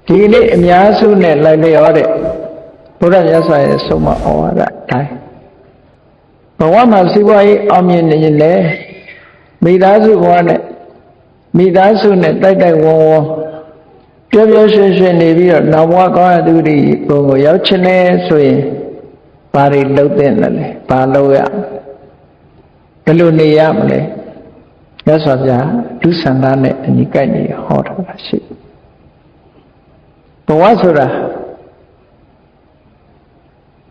ဒီနေ့အများစုနဲ့လိုက်လျောတဲ့ဘုရားမြတ်စွာရဲ့ဆုံးမဩဝါဒအတိုင်းဘဝမှာစီးပွားရေးအောင်မြင်နေရင်လည်းမိသားစုဘဝနဲ့မိသားစုနဲ့တိုက်တိုက်ဝန်းဝန်းပျော်ပျော်ရွှင်ရွှင်နေပြီးတော့နောက်ဘဝကောင်းရသူတွေဘုံကိုရောက်ချင်တယ်ဆိုရင်ဘာတွေလုပ်သင့်တယ်လဲဘာလုပ်ရဘယ်လိုနေရမလဲမြတ်စွာဘုရားဒုစန္ဒနဲ့အညီကိုက်နေဟောထားတာရှိဘဝဆိုတာ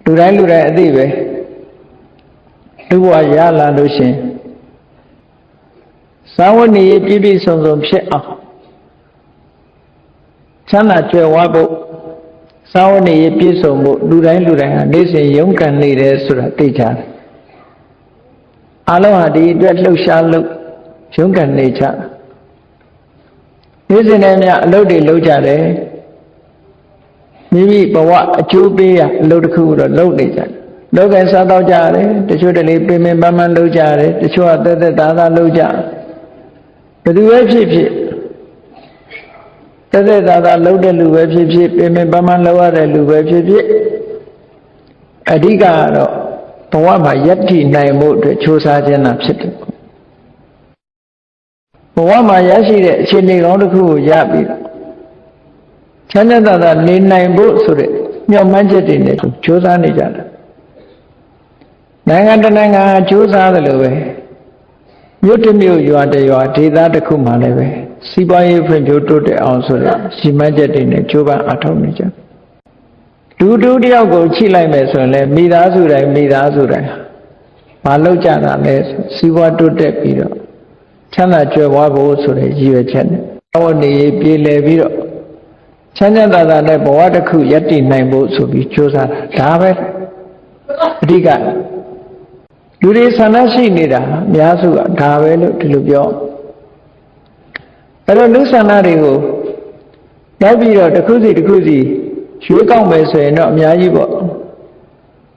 လူတိုင်းအသိပဲလူဘဝရလာလို့ရှင်သာဝတိပြည့်ပြည့်စုံစုံဖြစ်အောင်ချမ်းသာကြွယ်ဝဖို့သာဝတိပြည့်စုံဖို့လူတိုင်းဟာနေ့စဉ်ရုန်းကန်နေတယ်ဆိုတာသိကြတယ်အလုံးဟာဒီအတွက်လှုပ်ရှားလို့ရုန်းကန်နေကြနေ့စဉ်နဲ့များအလုပ်တွေလုပ်ကြတယ်မိမိဘဝအကျိုးပေးရအလုပ်တစ်ခုတော့လုပ်နေကြတယ်လောကစားတော့ကြတယ်တချို့တလေပင်ပန်းပန်းလုပ်ကြတယ်တချို့ကသက်သာလုပ်ကြဘယ်သူပဲဖြစ်ဖြစ်သက်သာလုပ်တဲ့လူပဲဖြစ်ဖြစ်ပင်ပန်းပန်းလုပ်ရတဲ့လူပဲဖြစ်ဖြစ်အဓိကကတော့ဘဝမှာယက်တည်နိုင်မှုအတွက်ကြိုးစားခြင်းသာဖြစ်တယ်ဘဝမှာရရှိတဲ့အခြေအနေကောင်းတစ်ခုကိုရပြီးချမ်းသာနေနိုင်ဖို့ဆိုတဲ့ညှော်မှန်းချက်တွေနဲ့ကြိုးစားနေကြတာနိုင်ငံတနိုင်ငံကြိုးစားတယ်လို့ပဲမြို့တစ်မြို့ရွာတစ်ရွာဒေသတစ်ခုမှလည်းပဲစီးပွားရေးဖွံ့ဖြိုးတိုးတက်အောင်ဆိုတဲ့စီမံချက်တွေနဲ့ကြိုးပမ်းအထောက်နေကြလူတယောက်ကိုချိလိုက်မယ်ဆိုရင်လည်းမိသားစုတိုင်းမလုပ်ကြတာလဲစီးပွားတိုးတက်ပြီးတော့ချမ်းသာကြွယ်ဝဖို့ဆိုတဲ့ရည်ရွယ်ချက်နဲ့ဘဝနေပြေလည်ပြီးတော့ချမ်းသာနဲ့ဘဝတစ်ခုယက်တည်နိုင်ဖို့ဆိုပြီးကြိုးစားတာဒါပဲအဓိကလူတွေဆန္ဒရှိနေတာအများစုကဒါပဲလို့ဒီလိုပြောအဲ့တော့လူဆန္ဒတွေကိုလိုက်ပြီးတော့တစ်ခုစီရွေးကောက်မယ်ဆိုရင်တော့အများကြီးပေါ့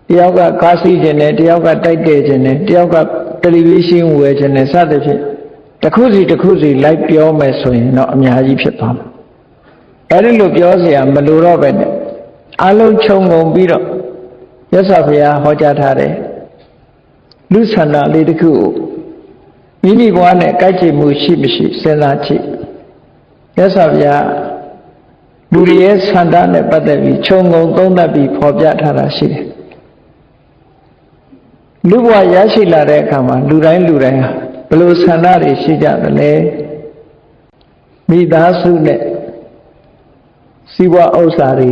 တယောက်ကကားစီးခြင်းနဲ့တယောက်ကတိုက်တယ်ခြင်းနဲ့တယောက်ကတယ်လီဗီရှင်းဝယ်ခြင်းနဲ့စသဖြင့်တစ်ခုစီလိုက်ပြောမယ်ဆိုရင်တော့အများကြီးဖြစ်သွားမှာအဲ့ဒီလိုပြောเสียမလိုတော့ပဲနဲ့အလုံးခြုံငုံပြီးတော့မြတ်စွာဘုရားဟောကြားထားတယ်လူဆန္ဒလေးတစ်ခုကိုမိမိဘဝနဲ့ကိုက်ကြည့်မှုရှိမရှိစဉ်းစားကြည့်မြတ်စွာဘုရားလူတွေရဲ့ဆန္ဒနဲ့ပတ်သက်ပြီးခြုံငုံသုံးသပ်ပြီးဖော်ပြထားတာရှိတယ်လူဘဝရရှိလာတဲ့အခါမှာလူတိုင်းဟာဘယ်လိုဆန္ဒတွေရှိကြသလဲမိသားစုနဲ့စီးပွားဥစ္စာတွေ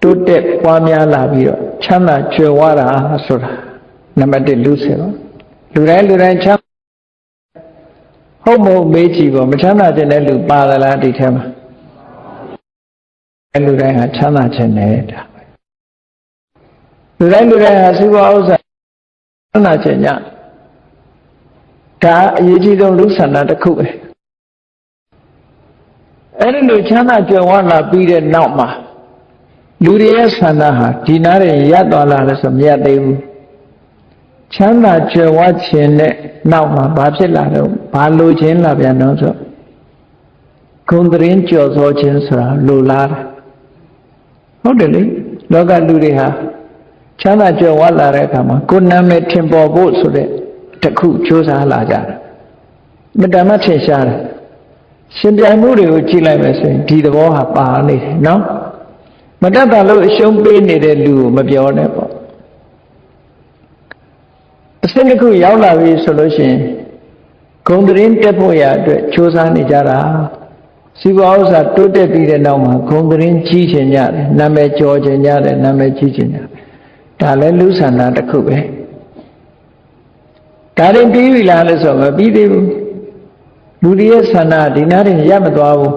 တိုးတက်ပွားများလာပြီးတော့ချမ်းသာကြွယ်ဝတာဆိုတာနံပါတ်1လူစေပါလူတိုင်းချမ်းဟုတ်မဟုတ်မေးကြည့်ပေါ့မချမ်းသာခြင်းတဲ့လူပါသလားဒီထဲမှာလူတိုင်းဟာချမ်းသာခြင်းနဲ့ဒါပဲလူတိုင်းဟာစီးပွားဥစ္စာချမ်းသာခြင်းညဒါအရေးကြီးဆုံးလူဆန္ဒတစ်ခုပဲအဲ့ဒီလိုချမ်းသာကြွယ်ဝလာပြီးတဲ့နောက်မှာလူတွေရဲ့ဆန္ဒဟာဒီနားရင်ရပ်သွားလာလို့ဆိုမရသေးဘူးချမ်းသာကြွယ်ဝခြင်းနဲ့နောက်မှာဘာဖြစ်လာတော့ဘာလိုခြင်းလာပြန်တော့ဆိုဂုဏ်သတင်းကြော်စောခြင်းဆိုတာလိုလားတယ်ဟုတ်တယ်လေလောကလူတွေဟာချမ်းသာကြွယ်ဝလာတဲ့အခါမှာကိုယ်နာမည်ထင်ပေါ်ဖို့ဆိုတဲ့တစ်ခုကြိုးစားလာကြတယ်မတမထင်ရှားတယ်ရှင်ပြိုင်မှုတွေကိုကြည့်လိုက်မယ်ဆိုရင်ဒီသဘောဟာပါနေတယ်နော်မတတ်တာလို့အရှုံးပေးနေတဲ့လူကိုမပြောနဲ့ပေါ့အစစ်တစ်ခုရောက်လာပြီဆိုလို့ရှိရင်ဂုဏ်သတင်းတက်ဖို့ရအတွက်စူးစမ်းနေကြတာစီးပွားဥစ္စာတိုးတက်ပြီးတဲ့နောက်မှာဂုဏ်သတင်းကြီးခြင်းကြတယ်နာမည်ကျော်ခြင်းကြတယ်နာမည်ကြီးခြင်းကြဒါလည်းလူဆန္ဒတစ်ခုပဲဒါရင်ပြီးပြီလားလို့ဆိုမပြီးသေးဘူးလူတွေရဲ့ဆန္ဒဒီနားရင်ရမသွားဘူး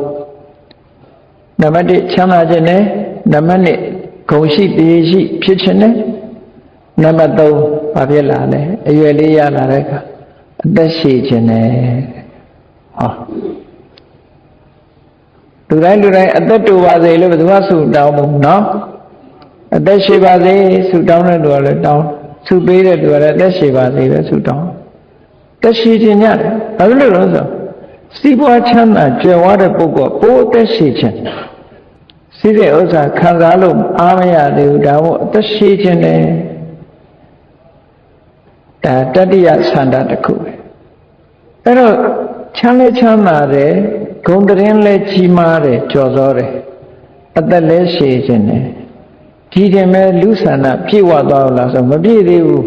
နံပါတ်1ချမ်းသာခြင်းနဲ့နံပါတ်2ဂုဏ်ရှိတည်ရှိဖြစ်ခြင်းနဲ့နံပါတ်3ဘာဖြစ်လာလဲအရွယ်လေးရလာတဲ့အခါအသက်ရှည်ခြင်းနဲ့ဟောလူတိုင်းအသက်တူပါစေလို့ဘယ်သူမှဆုတောင်းဘူးနော်အသက်ရှည်ပါစေဆုတောင်းတဲ့လူကလည်းတောင်းဆုပေးတဲ့လူကလည်းအသက်ရှည်ပါစေပဲဆုတောင်းသက်ရှည်ခြင်းညတယ်ဘာဖြစ်လို့လဲဆို စီးပွားချမ်းသာကြွယ်ဝတဲ့ပုဂ္ဂိုလ်ပိုးအသက်ရှည်ခြင်းစီးတဲ့ဥစ္စာခံစားလို့အားမရသေးဘူးဒါမို့အသက်ရှည်ခြင်းနဲ့ဒါတတိယဆန္ဒတစ်ခုပဲအဲ့တော့ချမ်းလည်းချမ်းသာတယ်ဂုဏ်သတင်းလည်းကြီးမားတယ်ကြော်စောတယ်အသက်လည်းရှည်ခြင်းနဲ့ဒီတင်မဲ့လူဆန္ဒပြည့်ဝသွားလို့ဆိုမပြည့်သေးဘူး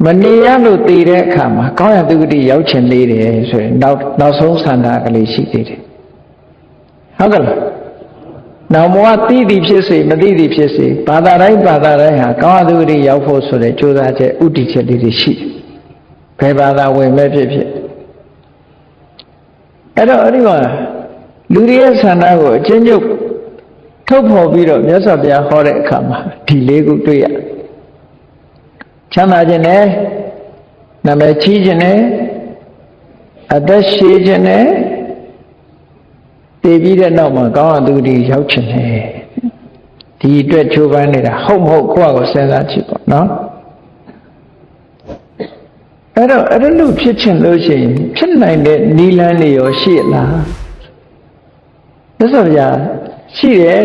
မနေရလို့တည်တဲ့အခါမှာကောင်းရတုဂတိရောက်ချင်သေးတယ်ဆိုရင်နောက်ဆုံးဆန္ဒကလေးရှိသေးတယ်ဟုတ်ကဲ့လားနောက်ဘဝသိသည်ဖြစ်စေမသိသည်ဖြစ်စေဘာသာတိုင်းဟာကောင်းရတုဂတိရောက်ဖို့ဆိုတဲ့ကြိုးစားချက်ဥတည်ချက်လေးတွေရှိတယ်ဘယ်ဘာသာဝင်မဲ့ဖြစ်အဲ့တော့အဲ့ဒီမှာလူတွေရဲ့ဆန္ဒကိုအချင်းချုပ်ထုတ်ဖော်ပြီးတော့မြတ်စွာဘုရားဟောတဲ့အခါမှာဒီလေးခုတွေ့ရချမ်းသာခြင်းနဲ့နာမည်ကြီးခြင်းနဲ့အသက်ရှည်ခြင်းနဲ့တည်ပြီးတဲ့နောက်မှာကောင်းအောင်သူဒီရောက်ခြင်းနဲ့ဒီအတွက်ချိုးပမ်းနေတာဟုတ်မဟုတ်ကိုယ့်အကိုစဉ်းစားကြည့်ပေါ့နော်အဲ့တော့အဲ့လိုဖြစ်ချင်လို့ရှိရင်ဖြစ်နိုင်တဲ့နိလန်းတွေရောရှိလားမြတ်စွာဘုရားရှိတယ်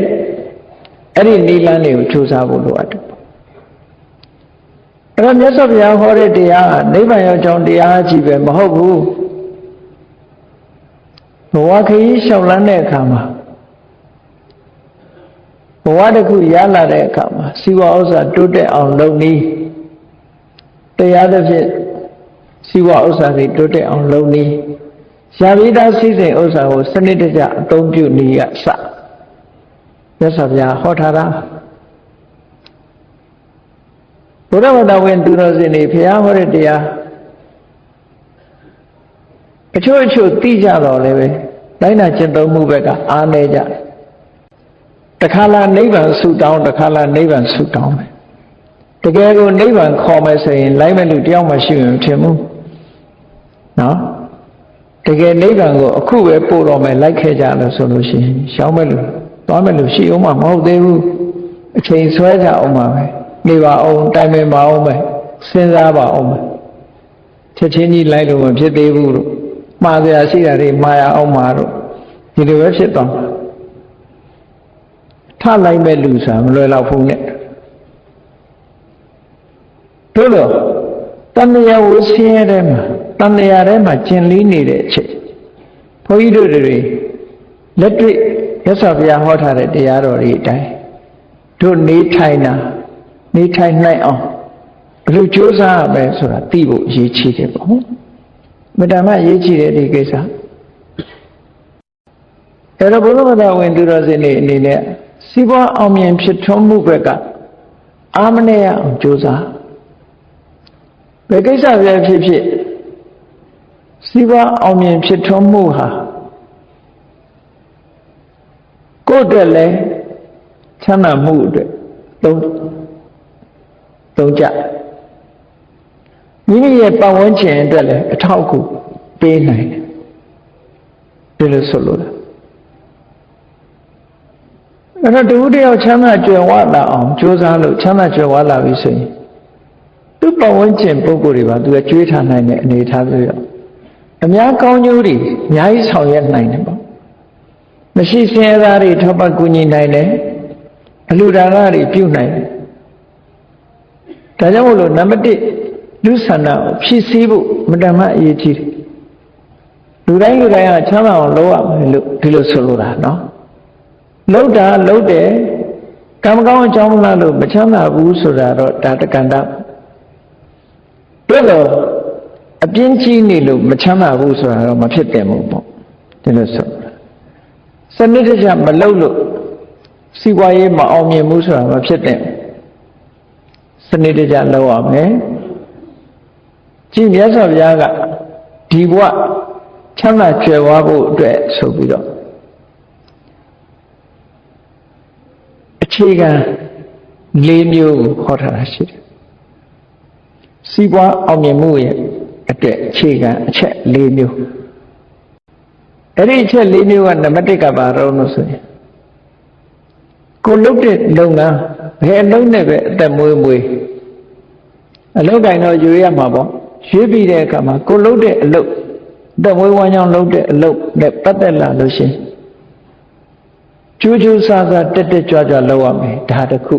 အဲ့ဒီနိလန်းတွေကိုကြိုးစားဖို့လိုအပ်တယ်အဲ့တော့မြတ်စွာဘုရားဟောတဲ့တရားကနိဗ္ဗာန်ရောက်ကြောင်းတရားကြီးပဲမဟုတ်ဘူးဘဝခရီးလျှောက်လန်းတဲ့အခါမှာဘဝတစ်ခုရလာတဲ့အခါမှာစီဝါဥစ္စာတိုးတက်အောင်လုပ်နည်းတရားသဖြင့်စီဝါဥစ္စာတွေတိုးတက်အောင်လုပ်နည်းရှားပြီးသားစည်းစိမ်ဥစ္စာကိုစနစ်တကျအသုံးပြုနည်းအစမြတ်စွာဘုရားဟောထားတာဘုရားဝတ္တဝင်သူတော်စင်တွေဘုရားဟောတဲ့တရားအချို့သိကြတော့လည်းပဲလိုက်နာကျင့်သုံးမှုဘက်ကအားနည်းကြတခါလာနိဗ္ဗာန်ဆုတောင်းတခါလာနိဗ္ဗာန်ဆုတောင်းမယ်တကယ်ကိုနိဗ္ဗာန်ခေါ်မယ်ဆိုရင်လိုက်မဲ့လူတယောက်မှရှိရင်ထင်ဘူးနော်တကယ်နိဗ္ဗာန်ကိုအခုပဲပို့တော့မယ်လိုက်ခဲ့ကြလို့ဆိုလို့ရှိရင်ရှောင်းမဲ့လူသွားမဲ့လူရှိအောင်မဟုတ်သေးဘူးအချိန်ဆွဲကြအောင်ပါပဲနေပါအောင်တိုင်ပင်ပါအောင်ပဲစဉ်းစားပါအောင်ပဲချက်ချင်းကြီးလိုက်လို့မဖြစ်သေးဘူးလို့မှားစရာရှိတာတွေမှားရအောင်မှာတော့ဒီလိုပဲဖြစ်သွားထလိုက်မဲ့လူစားမလွယ်တော့ဘူးနဲ့တို့တော့တဏှာဝဆင်းရဲတဲ့မှာတဏှာထဲမှာကျင်လီနေတဲ့အချိန်ဘုန်းကြီးတို့တွေလက်တွေ့ရသော်ဘုရားဟောထားတဲ့တရားတော်တွေအတိုင်းတို့နေထိုင်နိုင်အောင်ဘယ်လိုကြိုးစားရမလဲဆိုတာသိဖို့အရေးကြီးတယ်ပေါ့မတမ်းအရေးကြီးတယ်ဒီကိစ္စအဲ့တော့ဘုရားဘာသာဝင်သူတော်စင်တွေအနေနဲ့စီးပွားအောင်မြင်ဖြစ်ထွန်းမှုဘက်ကအာမနဲ့ရအောင်ကြိုးစားဘယ်ကိစ္စပဲဖြစ်စီးပွားအောင်မြင်ဖြစ်ထွန်းမှုဟာကိုယ့်အတွက်လည်းချမ်းသာမှုအတွက်သုံးကြမိမိရဲ့ပတ်ဝန်းကျင်အတွက်လည်းအထောက်အကူပေးနိုင်တယ်ဒီလိုဆိုလို့အဲ့တော့တယောက်ချမ်းသာကြွယ်ဝလာအောင်ကြိုးစားလို့ချမ်းသာကြွယ်ဝလာပြီဆိုရင်သူ့ပတ်ဝန်းကျင်ပုဂ္ဂိုလ်တွေပါသူကကြွေးထားနိုင်တဲ့အနေအထားဆိုတော့အများကောင်းကျိုးတွေအများကြီးဆောင်ရွက်နိုင်တယ်ပေါ့မရှိဆင်းရဲသားတွေထောက်ပံ့ကူညီနိုင်တယ်အလှူဒါနတွေပြုနိုင်တယ်ဒါကြောင့်မို့လို့နံပါတ်1လူဆန္ဒကိုဖြည့်ဆည်းဖို့မတမ်းအရေးကြီးတယ်လူတိုင်းကချမ်းသာအောင်လုပ်ရမယ်လို့ဒီလိုဆိုလိုတာနော်လုပ်တယ်ကံမကောင်းအကြောင်းမလားလို့မချမ်းသာဘူးဆိုတာတော့ဒါတက္ကန္တတော့အပြင်းကြီးနေလို့မချမ်းသာဘူးဆိုတာတော့မဖြစ်တယ်မို့ပေါ့ဒီလိုဆိုစနစ်တကျမလုပ်လို့စီးပွားရေးမအောင်မြင်ဘူးဆိုတာမဖြစ်တယ်စနစ်တကျလုပ်ရမယ်ကြည်မြတ်စွာဘုရားကဒီဘဝချမ်းသာကြွယ်ဝဖို့အတွက်ဆိုပြီးတော့အခြေခံ၄မျိုးကိုခေါ်ထားတာရှိတယ်စီးပွားအောင်မြင်မှုရဲ့အတွက်အခြေခံအချက်၄မျိုးအဲ့ဒီအချက်၄မျိုးကနံပါတ်1ကဘာလို့ဆိုရင်ကိုလုပ်တဲ့လုပ်ငန်းဘယ်အလုံးနဲ့ပဲအသက်မွေးအလုပ်တိုင်းတော့ယူရမှာပေါ့ရွေးပြီးတဲ့အခါမှာကိုလုပ်တဲ့အလုပ် တက်ဝေးဝမ်းကြောင်းလုပ်တဲ့အလုပ်နဲ့ပတ်သက်လာလို့ရှိရင်ကျိုးကျိုးစားစားတက်တက်ကြွကြွလုပ်ရမယ်ဒါတခု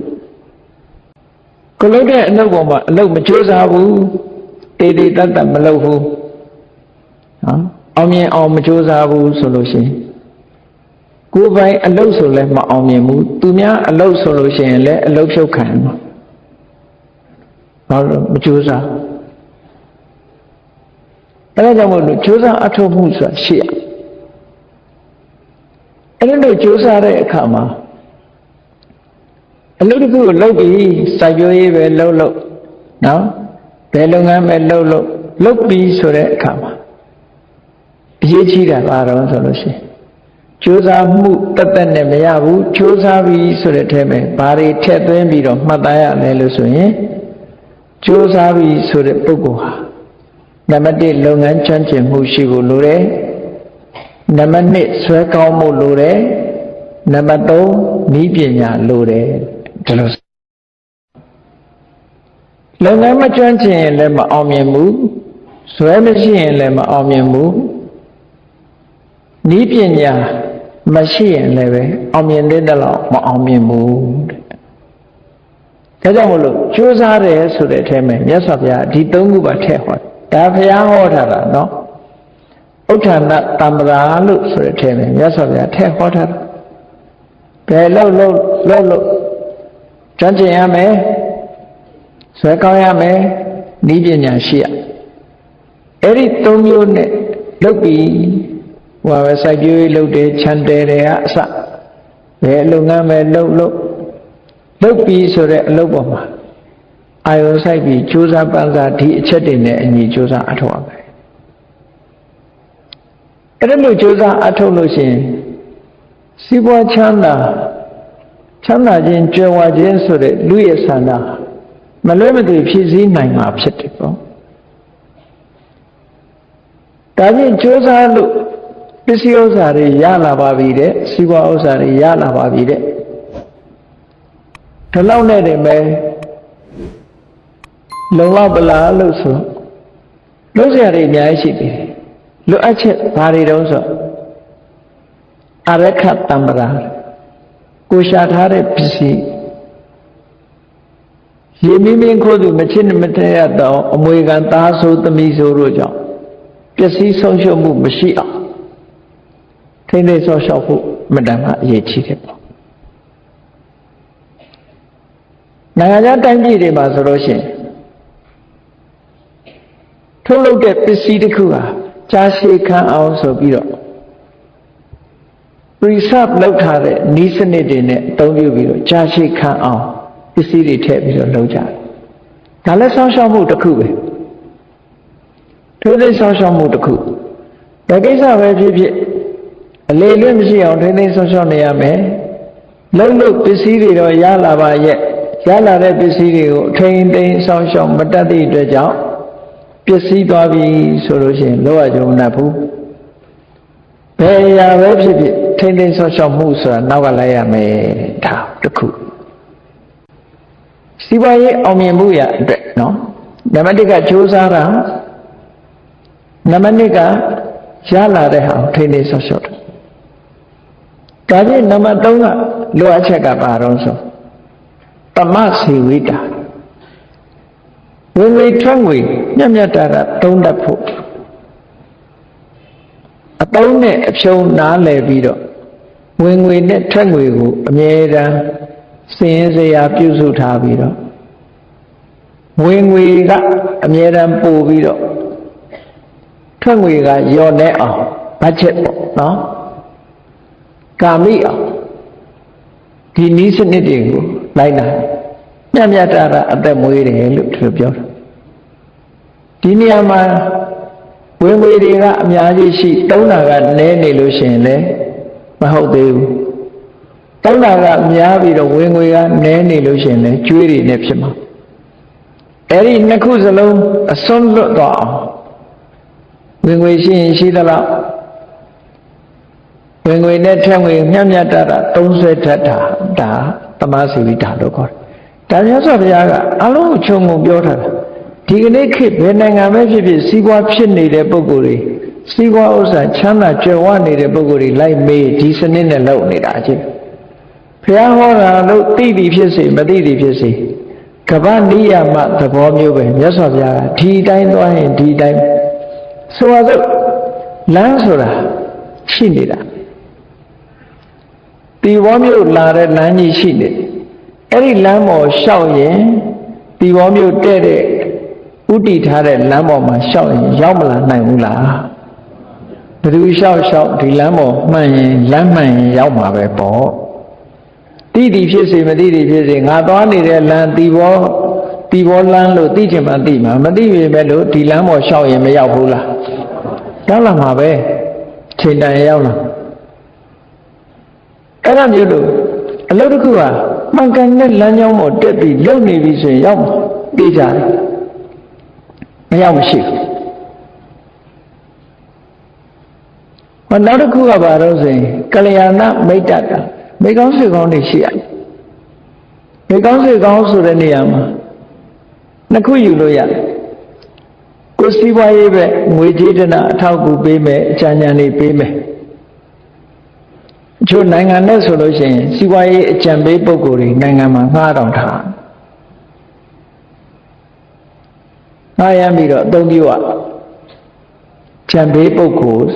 ကိုလုပ်တဲ့အလုပ်ပေါ်မှာအလုပ်မကြိုးစားဘူးတေးတေးတတ်တတ်မလုပ်ဘူးနော်အောင်မြင်အောင်မကြိုးစားဘူးဆိုလို့ရှိရင်ကိုယ်ပိုင်အလုပ်ဆိုလည်းမအောင်မြင်ဘူးသူများအလုပ်ဆိုလို့ရှိရင်လည်းအလုပ်ဖြုတ်ခံမှာဘာလို့မကြိုးစားအဲဒါကြောင့်မို့လို့ကြိုးစားအထောက်မှုဆိုတာရှိရအဲ့လိုကြိုးစားတဲ့အခါမှာအလုပ်တစ်ခုကိုလုပ်ပြီးစိုက်ပျိုးရေးပဲလုပ်နော်ဘယ်လုပ်ငန်းပဲလုပ်ပြီးဆိုတဲ့အခါမှာအရေးကြီးတာပါတော့ဆိုလို့ရှိရင်ကြိုးစားမှုတက်တက်နဲ့မရဘူးကြိုးစားပြီးဆိုတဲ့အထဲမှာဘာတွေထည့်သွင်းပြီးတော့မှတ်သားရလဲလို့ဆိုရင်ကြိုးစားပြီးဆိုတဲ့ပုဂ္ဂိုလ်ဟာနံပါတ်1လုပ်ငန်းကျွမ်းကျင်မှုရှိဖို့လိုတယ်နံပါတ်2ဆွဲကောင်းမှုလိုတယ်နံပါတ်3နည်းပညာလိုတယ်ဒီလိုလုပ်ငန်းမကျွမ်းကျင်ရင်လည်းမအောင်မြင်ဘူးဇွဲမရှိရင်လည်းမအောင်မြင်ဘူးနည်းပညာမရှိရင်လည်းပဲအောင်မြင်တဲ့လောက်မအောင်မြင်ဘူးတဲ့ဒါကြောင့်မလို့ကြိုးစားတယ်ဆိုတဲ့အထဲမှာမြတ်စွာဘုရားဒီ3ခုပါထည့်ဟောဒါဘုရားဟောထားတာနော်ဥဋ္ဌာဏတမ္ပရာလို့ဆိုတဲ့အထဲမှာမြတ်စွာဘုရားထည့်ဟောထားတာဘယ်လို့ကျွမ်းကျင်ရမယ်ဆွဲကောင်းရမယ်နည်းပညာရှိရအဲ့ဒီ3မျိုးနဲ့လုပ်ပြီးဟိုပဲစိုက်ပျိုးရေးလုပ်တယ်ခြံတယ်တွေကအစဘယ်လုပ်ငန်းပဲလုပ်ပြီးဆိုတဲ့အလုပ်ပေါ်မှာအာရုံစိုက်ပြီးကြိုးစားပန်းစားဒီအချက်တွေနဲ့အညီကြိုးစားအထောက်အမယ်အဲ့ဒါလို့ကြိုးစားအထောက်လို့ရှိရင်စီးပွားချမ်းသာခြင်းကြွယ်ဝခြင်းဆိုတဲ့လူရဲ့ဆန္ဒမလွဲမသွေဖြည့်ဆည်းနိုင်မှာဖြစ်တယ်ပေါ့ဒါဖြင့်ကြိုးစားလို့ပစ္စည်းဥစ္စာတွေရလာပါပြီတဲ့စီးပွားဥစ္စာတွေရလာပါပြီတဲ့ဒီလောက်နဲ့တည်းပဲလုံလောက်ပလားလို့ဆိုလို့စရာတွေအများကြီးရှိသေးတယ်လွတ်အပ်ချက်ဘာတွေတုံးဆိုအရခတမ္ပရာကိုရှာထားတဲ့ပစ္စည်းရေမင်းမင်းခိုးသူမချစ်မတည့်ရတော့အမွေခံသားဆိုးသမီးဆိုးတို့ကြောင့်ပစ္စည်းဆုံးရှုံးမှုမရှိအောင်ထိမ့်သိမ်းဆောက်ရှောက်ဖို့မတန်မှအရေးကြီးတယ်ပေါ့နိုင်ငံခြားတိုင်းပြည်တွေမှာဆိုလို့ရှိရင်ထုတ်လုပ်တဲ့ပစ္စည်းတစ်ခုဟာကြာရှည်ခံအောင်ဆိုပြီးတော့ preserve လုပ်ထားတဲ့နည်းစနစ်တွေနဲ့အသုံးပြုပြီးတော့ကြာရှည်ခံအောင်ပစ္စည်းတွေထည့်ပြီးတော့လုပ်ကြတယ်ဒါလည်းဆောက်ရှောက်မှုတစ်ခုပဲထိမ့်သိမ်းဆောက်ရှောက်မှုတစ်ခုဒါကိစ္စပဲဖြစ်ဖြစ်အလေလွင့်မရှိအောင်ထိမ့်သိမ်းဆောက်ရှောက်နေရမယ်လို့ပစ္စည်းတွေတော့ရလာပါရဲ့ရလာတဲ့ပစ္စည်းတွေကိုထိမ့်သိမ်းဆောက်ရှောက်မတတ်သည့်အတွက်ကြောင့်ပစ္စည်းသွားပြီဆိုလို့ရှိရင်လောကကြုံမနှက်ဘူးဘယ်အရာပဲဖြစ်ဖြစ်ထိမ့်သိမ်းဆောက်ရှောက်မှုဆိုတာနောက်ကလိုက်ရမယ်ဒါတစ်ခုစီးပွားရေးအောင်မြင်မှုရအတွက်နော်နံပါတ်1ကကြိုးစားတာနံပါတ်2ကရလာတဲ့ဟာထိမ့်သိမ်းဆောက်ရှောက်တာဒါဖြင့်နံပါတ်3ကလိုအပ်ချက်ကဘာတော့ဆိုတမစီဝိတာဝင်ငွေထွက်ငွေမြတ်မြတ်တာတုံးတတ်ဖို့အတုံးနဲ့အဖြုံနားလည်ပြီးတော့ဝင်ငွေနဲ့ထွက်ငွေကိုအမြဲတမ်းစင်စရာပြုစုထားပြီးတော့ဝင်ငွေကအမြဲတမ်းပို့ပြီးတော့ထွက်ငွေကလျော့နေအောင်ဘတ်ဂျက်ပေါ့နော်ကာမိအောင်ဒီနည်းစနစ်တွေကိုလိုက်လာမြတ်မြတ်တာအသက်မွေးတယ်လို့သူပြောတာဒီနေရာမှာဝင်ငွေတွေကအများကြီးရှိတုံးတာကနည်းနေလို့ရှိရင်လည်းမဟုတ်သေးဘူးတုံးတာကများပြီးတော့ဝင်ငွေကနည်းနေလို့ရှိရင်လည်းကျွေးတွေနဲ့ဖြစ်မှာအဲ့ဒီနှစ်ခုစလုံးအစွန်းလွတ်သွားအောင်ဝင်ငွေရှိရင်ရှိသလောက်ဝင်ငွေနဲ့ထက်ငွေမြတ်မြတ်တာသုံးဆွဲတတ်တာဒါတမစီဝိတာလို့ခေါ်တယ်ဒါမြတ်စွာဘုရားကအလုံးခြုံငုံပြောထားတာဒီကနေ့ခေတ်ဘယ်နိုင်ငံပဲဖြစ်ဖြစ်စီးပွားဖြစ်နေတဲ့ပုဂ္ဂိုလ်တွေ စီးပွားဥစ္စာချမ်းသာကြွယ်ဝနေတဲ့ပုဂ္ဂိုလ်တွေလိုက်မေးဒီစနစ်နဲ့လုပ်နေတာချင်းဘုရားဟောတာလို့သိသည်ဖြစ်စေမသိသည်ဖြစ်စေကပ္ပနိယမသဘောမျိုးပဲမြတ်စွာဘုရားကဒီတိုင်းသွားရင်ဒီတိုင်းဆိုတော့လမ်းဆိုတာရှိနေတာဒီဘောမျိုးလာတဲ့လမ်းကြီးရှိနေအဲ့ဒီလမ်းပေါ်လျှောက်ရင်ဒီဘောမျိုးတဲ့ဥတည်ထားတဲ့လမ်းပေါ်မှာလျှောက်ရင်ရောက်မလာနိုင်ဘူးလားဘယ်သူလျှောက်ဒီလမ်းပေါ်မှန်ရင်လမ်းမှန်ရင်ရောက်မှာပဲပေါ့သိသည်ဖြစ်စေမသိသည်ဖြစ်စေငါသွားနေတဲ့လမ်းဒီဘောလမ်းလို့သိချင်မှသိမှာမသိပေမဲ့လို့ဒီလမ်းပေါ်လျှောက်ရင်မရောက်ဘူးလားရောက်လာမှာပဲချိန်တန်ရောက်လာအဲ့ဒါမျိုးလို့အလုပ်တစ်ခုကမှန်ကန်တဲ့လမ်းကြောင်းပေါ်တက်ပြီးလုံနေပြီဆိုရင်ရောက်မှာသိကြတယ်မရောက်မရှိဘူးဟောနောက်တစ်ခုကဘာလို့ဆိုရင်ကလျာဏမိတ်တတာမိကောင်းဆွေကောင်းတွေရှိရတယ်မိကောင်းဆွေကောင်းဆိုတဲ့နေရာမှာနှစ်ခုယူလို့ရတယ်ကိုယ်စီးပွားရေးပဲငွေကြေးတနာအထောက်အကူပေးမယ်အကြံဉာဏ်တွေပေးမယ်ချို့နိုင်ငံနဲ့ဆိုလို့ရှိရင်စီးပွားရေးအကြံပေးပုဂ္ဂိုလ်တွေနိုင်ငံမှာငှားတောင်ထားငှားရမ်းပြီးတော့အသုံးပြုရကြံပေးပုဂ္ဂိုလ်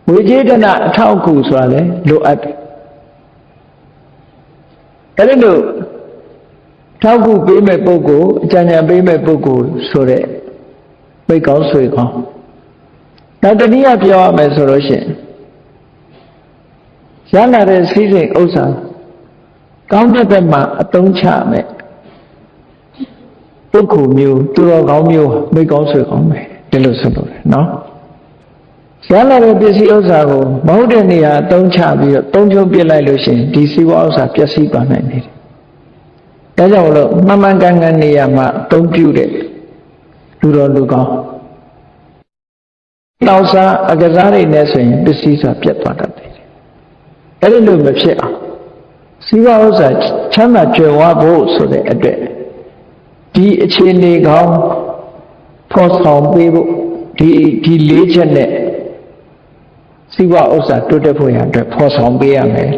ဝိကြေတနာအထောက်အကူဆိုတာလေလိုအပ်တယ်အဲ့ဒီလိုထောက်ကူပေးမဲ့ပုဂ္ဂိုလ်အကြံဉာဏ်ပေးမဲ့ပုဂ္ဂိုလ်ဆိုတဲ့မိတ်ကောင်းဆွေကောင်းနောက်တနည်းပြောရမယ်ဆိုလို့ရှိရင်ရလာတဲ့စည်းစိမ်ဥစ္စာကောင်းတဲ့ဘက်မှာအသုံးချမယ်ပုဂ္ဂိုလ်မျိုးသူတော်ကောင်းမျိုးမိတ်ကောင်းဆွေကောင်းပဲဒီလိုဆိုလို့နော်ရလာတဲ့ပစ္စည်းဥစ္စာကိုမဟုတ်တဲ့နေရာအသုံးချပြီးတော့သုံးဖြုံးပစ်လိုက်လို့ရှိရင်ဒီစီးပွားဥစ္စာပျက်စီးသွားနိုင်တယ်ဒါကြောင့်လို့မှန်မှန်ကန်ကန်နေရာမှာအသုံးပြုတဲ့လူတော်လူကောင်းတောက်စားအကစားတွေနဲ့ဆိုရင်ပစ္စည်းဆိုတာပြတ်သွားတတ်တယ်အဲ့ဒီလိုမဖြစ်အောင်စီးပွားဥစ္စာချမ်းသာကြွယ်ဝဖို့ဆိုတဲ့အတွက်ဒီအခြေအနေကောင်းဖော်ဆောင်ပေးဖို့ဒီလေးချက်နဲ့စီးပွားဥစ္စာတိုးတက်ဖို့ရအတွက်ဖော်ဆောင်ပေးရမယ်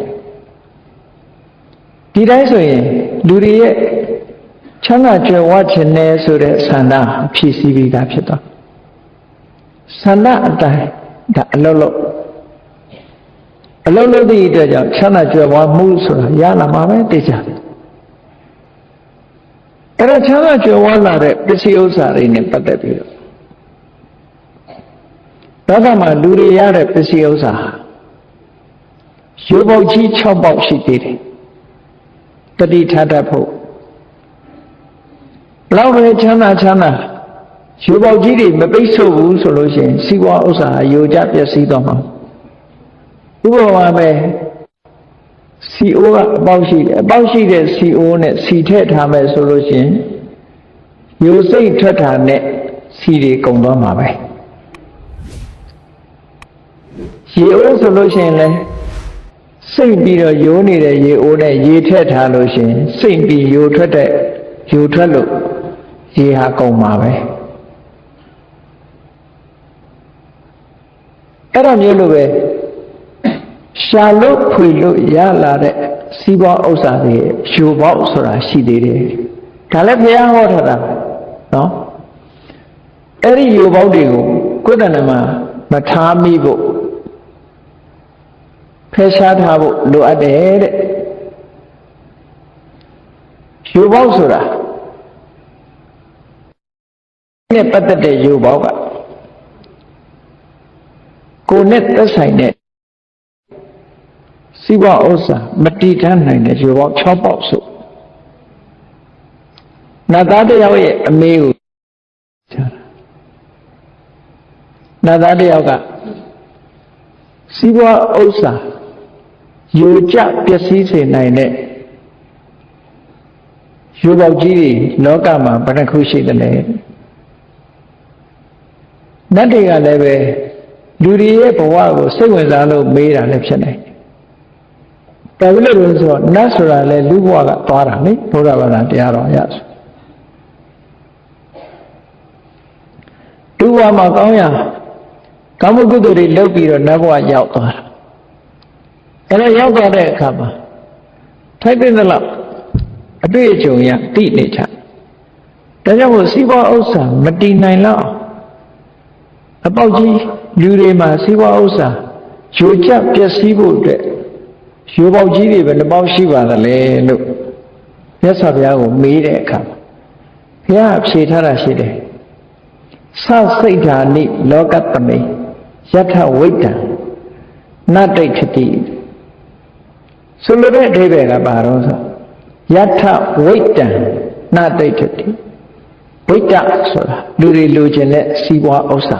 ဒီတိုင်းဆိုရင်လူတွေရဲ့ချမ်းသာကြွယ်ဝခြင်းနဲ့ဆိုတဲ့ဆန္ဒဖြည့်ဆည်းပြီးသားဖြစ်သွားဆန္ဒအတိုင်းဒါအလုံးလုံးသည့်အတွက်ကြောင့်ချမ်းသာကြွယ်ဝမှုဆိုတာရလာမှာပဲသိကြတယ်အဲ့ဒါချမ်းသာကြွယ်ဝလာတဲ့ပစ္စည်းဥစ္စာတွေနဲ့ပတ်သက်ပြီးတော့ဒါကမှလူတွေရတဲ့ပစ္စည်းဥစ္စာရိုးပေါက်ကြီး6ပေါက်ရှိသေးတယ်တတိထားတတ်ဖို့လောက်ပဲချမ်းသာရိုးပေါက်ကြီးတွေမပိတ်ဆို့ဘူးဆိုလို့ရှိရင်စီးပွားဥစ္စာယိုကျပျက်စီးသွားမှာဥပမာပဲစီအိုးကအပေါက်ရှိတယ်အပေါက်ရှိတဲ့စီအိုးနဲ့စီထည့်ထားမယ်ဆိုလို့ရှိရင်ယိုစိတ်ထွက်တာနဲ့စီတွေကုန်သွားမှာပဲရေအိုးဆိုလို့ရှိရင်လည်းစိတ်ပြီးတော့ယိုနေတဲ့ရေအိုးနဲ့ရေထည့်ထားလို့ရှိရင်စိတ်ပြီးယိုထွက်လို့ရေဟာကုန်မှာပဲအဲ့တော့မျိုးလိုပဲရှာလို့ဖွေလို့ရလာတဲ့စီးပွားဥစ္စာတွေယူပေါက်ဆိုတာရှိသေးတယ်ဒါလည်းဘုရားဟောထားတာနော်အဲ့ဒီယူပေါက်တွေကိုကိုယ်တဏ္ဍမှာမထားမိဖို့ဖယ်ရှားထားဖို့လိုအပ်တယ်တဲ့ယူပေါက်ဆိုတာနဲ့ပတ်သက်တဲ့ယူပေါက်ကကိုယ်နဲ့သက်ဆိုင်တဲ့စီးပွားဥစ္စာမတည်ထမ်းနိုင်တဲ့ယူပေါက်6ပေါက်ဆိုနတ်သားတယောက်ရဲ့အမေကိုနတ်သားတယောက်ကစီးပွားဥစ္စာယူကျပျက်စီးစေနိုင်တဲ့ယူပေါက်ကြီးတွေလောကမှာဘယ်နှခုရှိသလဲနတ်တွေကလည်းပဲလူတွေရဲ့ဘဝကိုစိတ်ဝင်စားလို့မေးတာလည်းဖြစ်နိုင်တယ်။ဒါလို့လို့ဆိုတော့နတ်ဆိုတာလည်းလူဘဝကသွားတာလေဘုရားဘာသာတရားတော်ရဆို လူဘဝမှာကောင်းရကောင်းမှုကုသိုလ်တွေလုပ်ပြီးတော့နတ်ဘဝရောက်သွားတာအဲ့တော့ရောက်သွားတဲ့အခါမှာထိုက်တဲ့လောက်အတွေ့အကြုံရသိနေကြဒါကြောင့်မို့စီးပွားဥစ္စာမတည်နိုင်တော့အပေါက်ကြီးလူတွေမှာစီးပွားဥစ္စာယူကျပျက်စီးဖို့အတွက်ယူပေါက်ကြီးတွေပဲနှပေါက်ရှိပါသလဲလို့မြတ်စွာဘုရားကိုမေးတဲ့အခါဘုရားဖြေထားတာရှိတယ်သစိတ်ဓာနိလောကတမိယထဝိတ္တံနတ္တိဋ္ဌတိဆိုလိုတဲ့အဓိပ္ပာယ်ကဘာလို့ဆိုယထဝိတ္တံနတ္တိဋ္ဌတိဝိတ္တဆိုတာလူတွေလိုချင်တဲ့စီးပွားဥစ္စာ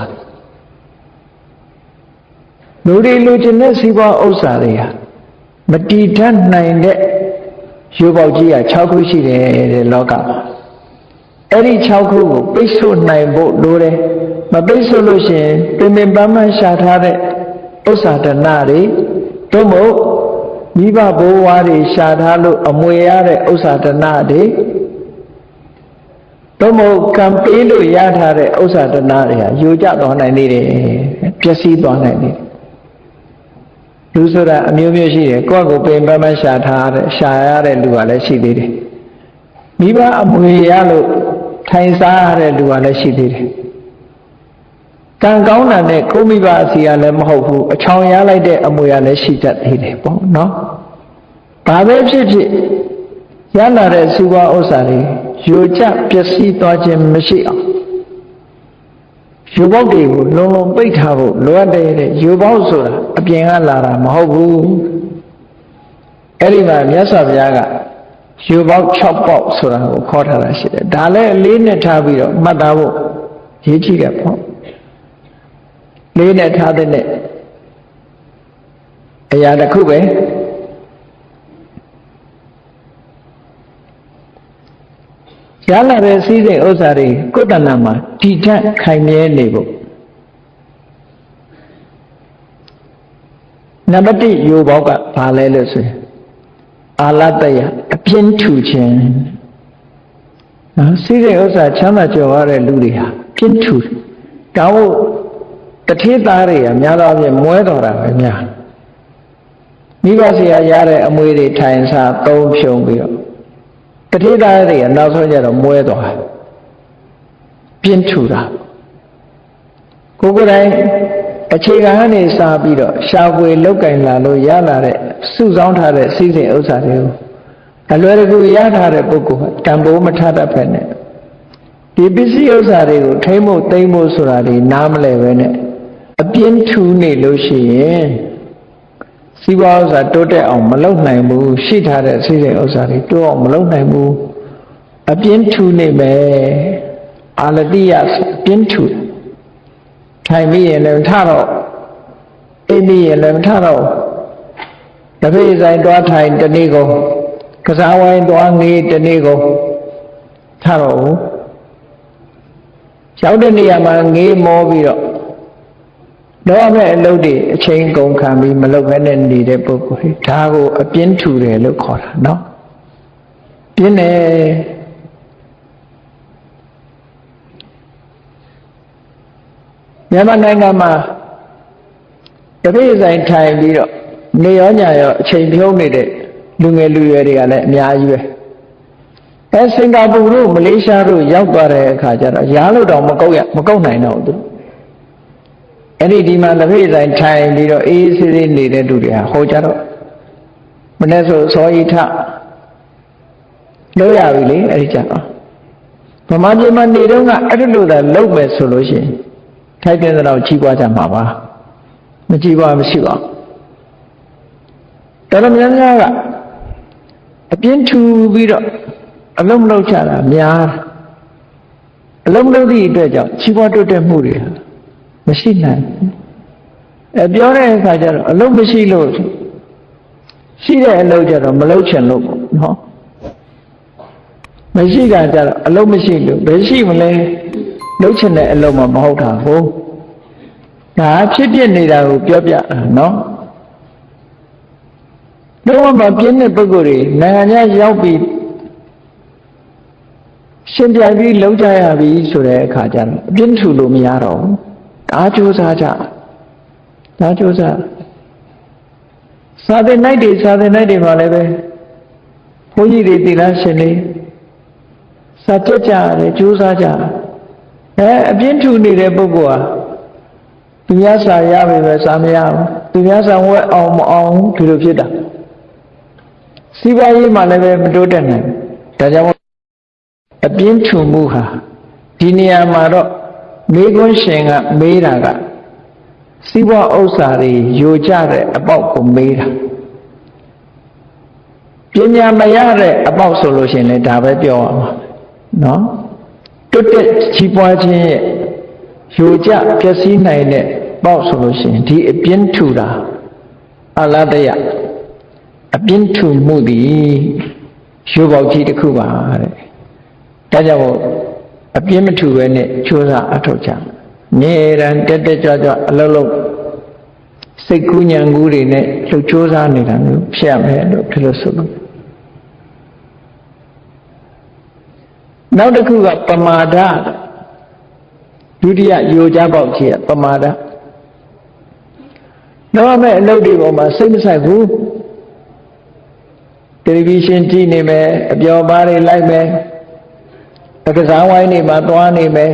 လူတွေလိုချင်တဲ့စီးပွားဥစ္စာတွေဟာမတည်ထနိုင်တဲ့ရိုးပေါက်ကြီးက6ခုရှိတယ်တဲ့လောကမှာအဲ့ဒီ6ခုကိုပိတ်ဆို့နိုင်ဖို့လိုတယ်မပိတ်ဆို့လို့ရှိရင်ပင်ပင်ပန်းပန်းရှာထားတဲ့ဥစ္စာတဏတွေတို့မို့မိဘဘိုးဘွားတွေရှာထားလို့အမွေရတဲ့ဥစ္စာတဏတွေတို့မို့ကံပေးလို့ရထားတဲ့ဥစ္စာတဏတွေဟာယူကျသွားနိုင်သေးတယ်ပျက်စီးသွားနိုင်တယ်လူဆိုတာအမျိုးမျိုးရှိတယ်ကိုယ့်ကိုယ်ပင်ပန်းပန်းရှာထားတဲ့ရှာရတဲ့လူကလည်းရှိသေးတယ်မိဘအမွေရလို့ထိုင်စားရတဲ့လူကလည်းရှိသေးတယ်ကံကောင်းတာနဲ့ကိုမိဘအစီကလည်းမဟုတ်ဘူးအချောင်ရလိုက်တဲ့အမွေကလည်းရှိတတ်သေးတယ်ပေါ့နော်ဘာပဲဖြစ်ဖြစ်ရလာတဲ့စီးပွားဥစ္စာတွေယူကျပျက်စီးသွားခြင်းမရှိအောင်ယူပေါက်တွေကိုလုံးလုံးပိတ်ထားဖို့လိုအပ်တယ်တဲ့ယူပေါက်ဆိုတာအပြင်ကလာတာမဟုတ်ဘူးအဲ့ဒီမှာမြတ်စွာဘုရားကယူပေါက်6ပေါက်ဆိုတာကိုခေါ်ထားတာရှိတယ်ဒါလည်းအလေးနဲ့ထားပြီးတော့မှတ်သားဖို့ရေးကြည့်တယ်ပေါ့လေးနဲ့ထားတဲ့အရာတစ်ခုပဲရလာတဲ့စည်းစိမ်ဥစ္စာတွေကိုယ်တဏ္ဍာမှာတည်ထခိုင်မြဲနေဖို့နံပါတ်1ယူပေါက်ကဘာလဲလို့ဆိုရင်အာလတယအပြင်းထူခြင်းနော်စည်းစိမ်ဥစ္စာချမ်းသာကြွယ်ဝတဲ့လူတွေဟာပြင်းထူတောင်းတထေးသားတွေကများသောအားဖြင့်မွဲတော်တာပဲများမိဘဆရာရတဲ့အမွေတွေထိုင်စားသုံးဖြုံပြီးတော့တထေးသားတွေကနောက်ဆုံးကျတော့မွဲတော်ပြင်းထူတာကိုယ်တိုင်အခြေခံကနေစားပြီးတော့ရှာဖွေလောက်ကင်လာလို့ရလာတဲ့စုဆောင်းထားတဲ့စည်းစိမ်ဥစ္စာတွေကိုအလွယ်တကူရထားတဲ့ပုဂ္ဂိုလ်ကတန်ဖိုးမထားတတ်ဖက်နဲ့ဒီပစ္စည်းဥစ္စာတွေကိုထိမ့်ဖို့သိမ့်ဖို့ဆိုတာဒီနားမလဲပဲနဲ့အပြင်းထူနေလို့ရှိရင်စီးပွားဥစ္စာတိုးတက်အောင်မလုပ်နိုင်ဘူးရှိထားတဲ့စည်းစိမ်ဥစ္စာတွေတိုးအောင်မလုပ်နိုင်ဘူးအပြင်းထူနေမယ်အာလတိယအပြင်းထူထိုင်ပြီးရင်လည်းထတော့အိပ်ပြီးရင်လည်းထတော့တပိတ်ဆိုင်တွားထိုင်တနေ့ကုန်ကစားဝိုင်းတွားငေးတနေ့ကုန်ထတော့ရောက်တဲ့နေရာမှာငေးမောပြီးတော့မဲ့အလုပ်တွေအချိန်ကုန်ခံပြီးမလုပ်ဘဲနဲ့နေတဲ့ပုဂ္ဂိုလ်ဒါကိုအပြင်းထူတယ်လို့ခေါ်တာနော်ပြင်းတယ်မြန်မာနိုင်ငံမှာတပိတ်ဆိုင်ထိုင်ပြီးတော့နေရောညရောအချိန်ဖြုံးနေတဲ့လူငယ်လူရွယ်တွေကလည်းအများကြီးပဲစင်ကာပူတို့မလေးရှားတို့ရောက်သွားတဲ့အခါကျတော့ရားလို့တော့မကုတ်နိုင်တော့ဘူးအဲ့ဒီဒီမှာတပိတ်ဆိုင်ထိုင်ပြီးတော့အေးဆေးဆေးနေတဲ့လူတွေဟာဟိုကြတော့မနေ့ဆိုစောဤထလို့ရပြီလေအဲ့ဒီကြတော့ဗမာပြည်မှာနေတော့ကအဲ့ဒီလိုသာလုပ်မယ်ဆိုလို့ရှိရင်ထိုက်တဲ့တော့ကြီးပွားကြမှာပါမကြီးပွားမရှိပါဘူးတော်တော်များများကအပြင်းထူပြီးတော့အလုံးမလုံးချတာများအလုံးမလုံးသည့်အတွက်ကြောင့်ကြီးပွားတိုးတက်မှုတွေမရှိနိုင်ပြောတဲ့အခါကျတော့အလုံးမရှိလို့ရှိတဲ့အလုံးကျတော့မလုံးချင်လို့ပေါ့နော်မရှိတာကျတော့အလုံးမရှိလို့ဘယ်ရှိမလဲလုံးချင်တဲ့အလုံးမှမဟုတ်တာဟုတ်ဒါဖြစ်ပြနေတာကိုပြောပြတာနော်တော့မှပြင်းတဲ့ပုဂ္ဂိုလ်တွေနိုင်ငံခြားရောက်ပြီး ရှင်ပြိုင်ပြီးလုံးကြရပြီဆိုတဲ့အခါကျတော့အပြင်းထူလို့မရတော့ဘူးဒါကြိုးစားကြဒါကြိုးစားစာသင်နိုင်တွေမှာလည်းပဲဘုန်းကြီးတွေသီလရှင်တွေစာကြကြရတယ်ကြိုးစားကြအပြင်းထူနေတဲ့ပုဂ္ဂိုလ်ဟာသူများစာရပြီပဲစာမရဘူးသူများစာဝဲအောင်မအောင်ဒီလိုဖြစ်တာစီးပွားရေးမှာလည်းပဲမတိုးတက်နိုင်ဒါကြောင့်အပြင်းထူမှုဟာဒီနေရာမှာတော့မေခွန်းရှင်ကမေးတာကစီးပွားဥစ္စာတွေယိုကျတဲ့အပေါက်ကိုမေးတာပညာမရတဲ့အပေါက်ဆိုလို့ရှိရင်လည်းဒါပဲပြောရမှာနော်တွတ်တက်ကြီးပွားခြင်းရဲ့ယိုကျပျက်စီးနိုင်တဲ့ပေါက်ဆိုလို့ရှိရင်ဒီအပြင်းထူတာအလားတရအပြင်းထူမှုသည်ယိုပေါက်ကြီးတစ်ခုပါတဲ့ဒါကြောင့်အပြင်းမထူပဲနဲ့ကြိုးစားအထောက်ကြနေရန်တက်တက်ကြွကြွအလုံးလုံးစိတ်ကူးညံကူးတွေနဲ့လှုပ်ကြိုးစားနေတာမျိုးဖြစ်ရမယ်လို့ဒီလိုဆိုလို့နောက်တစ်ခုကပမာဒဒုတိယယိုကြပေါက်ကြီးပမာဒတော့မဲ့အလုပ်တွေပေါ်မှာစိတ်မဆိုင်ဘူးတယ်လီဗီရှင်းကြည့်နေမယ်အပျော်ပါးတွေလိုက်မယ်အကစားဝိုင်းတွေမှာသွားနေမယ်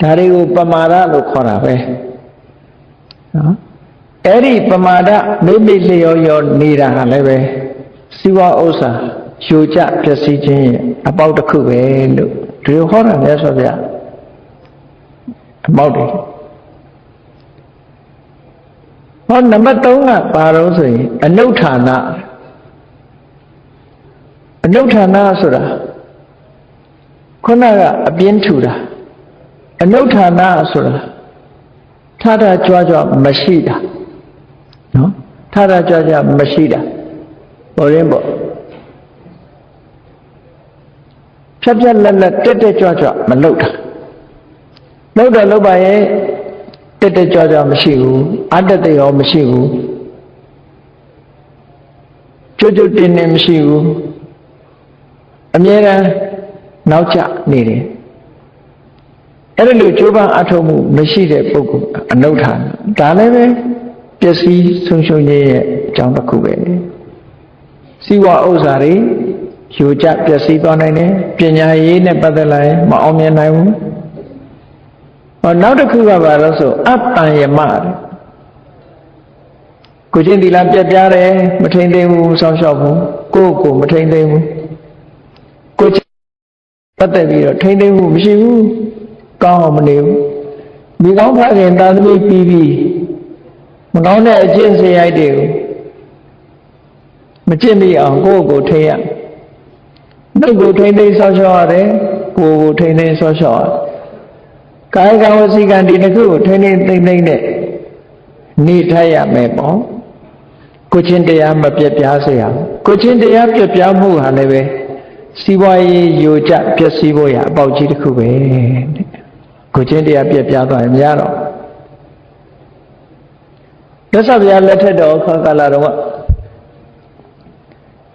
ဒါတွေကိုပမာဒလို့ခေါ်တာပဲနော်အဲ့ဒီပမာဒမိမိလျော်ရောနေတာဟာလည်းပဲစီဝါဥစ္စာယိုကျပျက်စီးခြင်းရဲ့အပေါက်တစ်ခုပဲလို့ဒီလိုဟောတာလည်းဆိုပြအပေါက်တွေဟောနံပါတ်3ကဘာလို့ဆိုရင်အနုဌာနဆိုတာခုနကအပြင်းထူတာအနုဌာနဆိုတာထထကြွကြွမရှိတာနော်ထထကြွကြွမရှိတာပေါ်ရင်းပေါ့ဖြတ်ဖြတ်လက်လက်တက်တက်ကြွကြွမလုပ်တာလုပ်ပါရဲ့တက်တက်ကြွကြွမရှိဘူးအတ္တတေရောမရှိဘူးကြွကြွတင်းတင်းမရှိဘူးအမြဲတမ်းနောက်ကျနေတယ်အဲ့ဒါလို့ကြိုးပမ်းအထောက်မှုမရှိတဲ့ပုဂ္ဂိုလ်အနုဌာန်ဒါလည်းပဲပျက်စီးဆုံးရှုံးခြင်းရဲ့အကြောင်းတစ်ခုပဲစီဝါဥစ္စာတွေယိုကျပျက်စီးသွားနိုင်တယ်ပညာရေးနဲ့ပတ်သက်လာရင်မအောင်မြင်နိုင်ဘူးနောက်တစ်ခုကဘာလို့ဆိုအပ္ပံယမကိုချင်းသီလပြတ်ပြားတယ်မထိန်သိမ်းဘူးစောင့်ရှောက်ဘူးကိုမထိန်သိမ်းဘူးကိုချင်းပတ်သက်ပြီးတော့ထိန်သိမ်းမှုမရှိဘူးကောင်းအောင်မနေဘူးမိကောင်းဖခင်သာသမီပြီးမကောင်းတဲ့အကျင့်စရိုက်တွေကိုမကျင့်မိအောင်ကိုထိန်ရနှုတ်ကိုထိန်သိမ်းစောင့်ရှောက်ရတယ်ကိုထိန်သိမ်းစောင့်ရှောက်ရကာယကံဝစီကံဒီတစ်ခုကိုထိန်သိမ်းနဲ့နေထိုင်ရမယ်ပေါ့ကိုချင်းတရားမပြတ်ပြားစေရဘူးကိုချင်းတရားပြတ်ပြားမှုဟာလည်းပဲစီးပွားရေးယိုကျပျက်စီးဖို့ရအပေါက်ကြီးတစ်ခုပဲကိုချင်းတရားပြတ်ပြားသွားရင်မရတော့မြတ်စွာဘုရားလက်ထက်တော်ခါကာလတော်က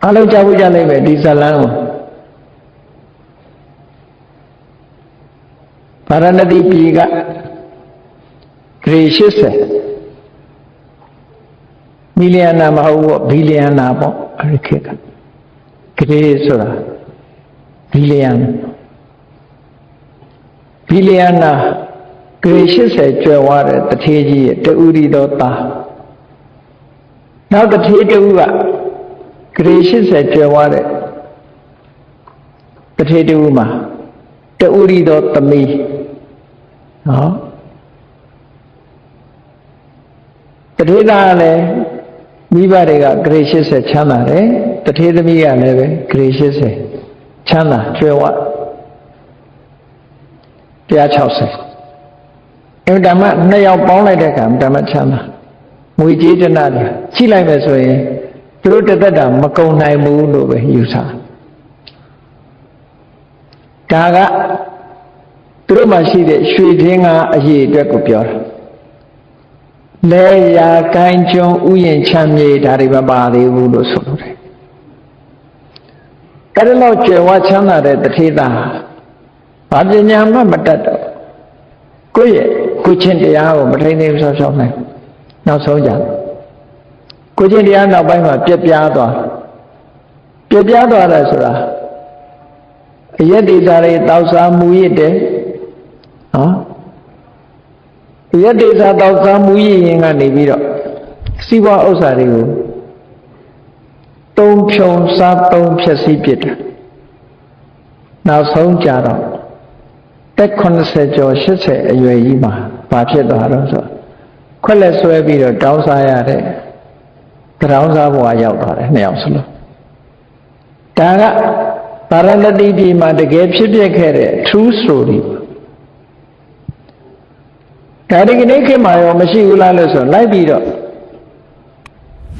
အလုံးကြောက်ကြလိမ့်မယ်ဒီဇလန်းကိုဗာရဏသီပြည်ကဂရေ80မီလီယံနာမဟုတ်ဘူးဘီလီယံနာပေါ့အဲ့ဒီခေတ်ကဂရေဆိုတာဘီလီယံနာဂရေ80ကျွယ်ဝတဲ့တထေးကြီးရဲ့တူရီတော်သားနောက်တထေးတူကဂရေ80ကျွယ်ဝတဲ့တထေးတူမှာတူရီတော်သမီးနော်တထေးသားလည်းမိဘတွေကဂရေ80ချမ်းသာတယ်တထေးသမီးကလည်းပဲဂရေ80ချမ်းသာကျွယ်ဝ160ဓမ္မ2ယောက်ပေါင်းလိုက်တဲ့အခါဓမ္မချမ်းသာငွေကြေးတနာတွေချိလိုက်မယ်ဆိုရင်သူတို့တစ်သက်တာမကုန်နိုင်ဘူးလို့ပဲယူဆဒါကသူတို့မှရှိတဲ့ရွှေထင်းကအရေးအတွက်ကိုပြောတာလဲရာကိုင်းကျွန်းဥယျာဉ်ချမ်းမြေဒါတွေမပါသေးဘူးလို့ဆိုလို့တယ်အဲ့ဒါတော့ကျွယ်ဝချမ်းသာတဲ့တထေးသား ဘာပညာမှမတတ်တော့ကိုယ့်ရဲ့ကိုချင်းတရားကိုမထိန်းသိမ်းဆောက်ရှောက်နိုင်နောက်ဆုံးကြကိုချင်းတရားနောက်ပိုင်းမှာပြက်ပြားသွားတယ်ဆိုတာအယက်ဒေတာတွေတောက်စားမူရစ်တယ်နော်အယက်ဒေတာတောက်စားမူရစ်ရင်ကနေပြီးတော့စီးပွားဥစ္စာတွေကိုတုံးဖြုံစားသုံးဖြည့်ဆည်းပစ်တယ်နောက်ဆုံးကြတော့တက်80ကျော်80အရွယ်ကြီးမှာဘာဖြစ်သွားတော့ဆိုခွက်လက်ဆွဲပြီးတော့တောင်းစားရတဲ့တောင်းစားဘဝရောက်သွားတယ်နှစ်ယောက်စလုံးဒါကပါရဏတိပြည်မှာတကယ်ဖြစ်ပျက်ခဲ့တဲ့ true story ဒါဒီကနေ့ခေတ်မှာရောမရှိဘူးလားလို့ဆိုလိုက်ပြီးတော့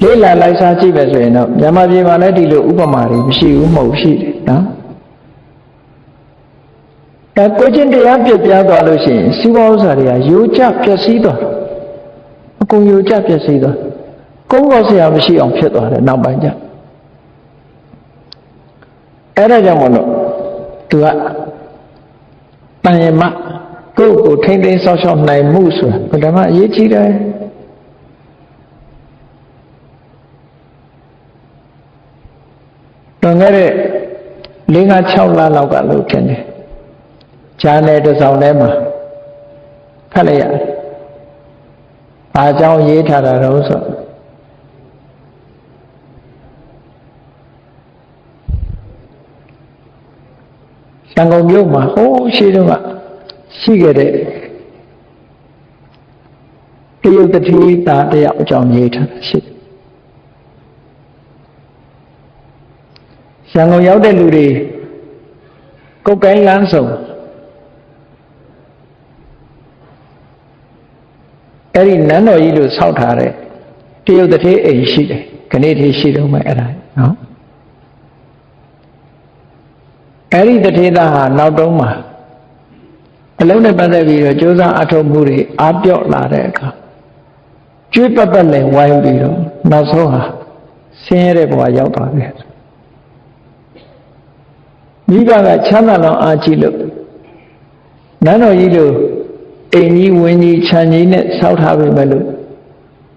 လေ့လာလိုက်စားကြည့်ပဲဆိုရင်တော့မြန်မာပြည်မှာလည်းဒီလိုဥပမာတွေမရှိဘူးမဟုတ်ရှိတယ်နော်ဒါကိုချင်းတရားပြပြသွားလို့ရှိရင်စီးပွားဥစ္စာတွေကယိုကျပျက်စီးသွားအကုန်ယိုကျပျက်စီးသွားကုန်းကောဆရာမရှိအောင်ဖြစ်သွားတယ်နောက်ပိုင်းကျအဲ့ဒါကြောင့်မလို့သူကတန်ရမကိုယ့်ကိုထိမ့်သိမ်းဆောက်ရှောက်နိုင်မှုဆိုတာဓမ္မအရေးကြီးတယ်လွန်ခဲ့တဲ့4-5-6 လလောက်ကလို့ထင်တယ်ဂျာနယ်တစ်စောင်ထဲမှာဖတ်လိုက်ရတယ်။ဘာကြောင့်ရေးထားတာတော့ဆိုရန်ကုန်မြို့မှာဟိုးရှိတော့ကရှိခဲ့တဲ့တရုတ်တတိသားတယောက်အကြောင်းရေးထားတာရှိတယ်။ရန်ကုန်ရောက်တဲ့လူတွေကုတ်ကိုင်းလမ်းစုံအဲ့ဒီနန်းတော်ကြီးလို့ဆောက်ထားတဲ့တရုတ်တတိအိမ်ရှိတယ်ခဏထိရှိတော့မှအဲ့ဒါနော်အဲ့ဒီတတိသားဟာနောက်တုန်းမှာအလုံးနဲ့ပတ်သက်ပြီးတော့ကြိုးစားအထောက်မှုတွေအားပြော့လာတဲ့အခါကျွေးပတ်ပတ်နဲ့ဝိုင်းပြီးတော့နောက်ဆုံးဟာဆင်းရဲတဲ့ဘဝရောက်သွားတယ်မိဘကချမ်းသာလောင်အားကြီးလို့နန်းတော်ကြီးလို့အိမ်ကြီးဝင်းကြီးခြံကြီးနဲ့ဆောက်ထားပြီမဲ့လို့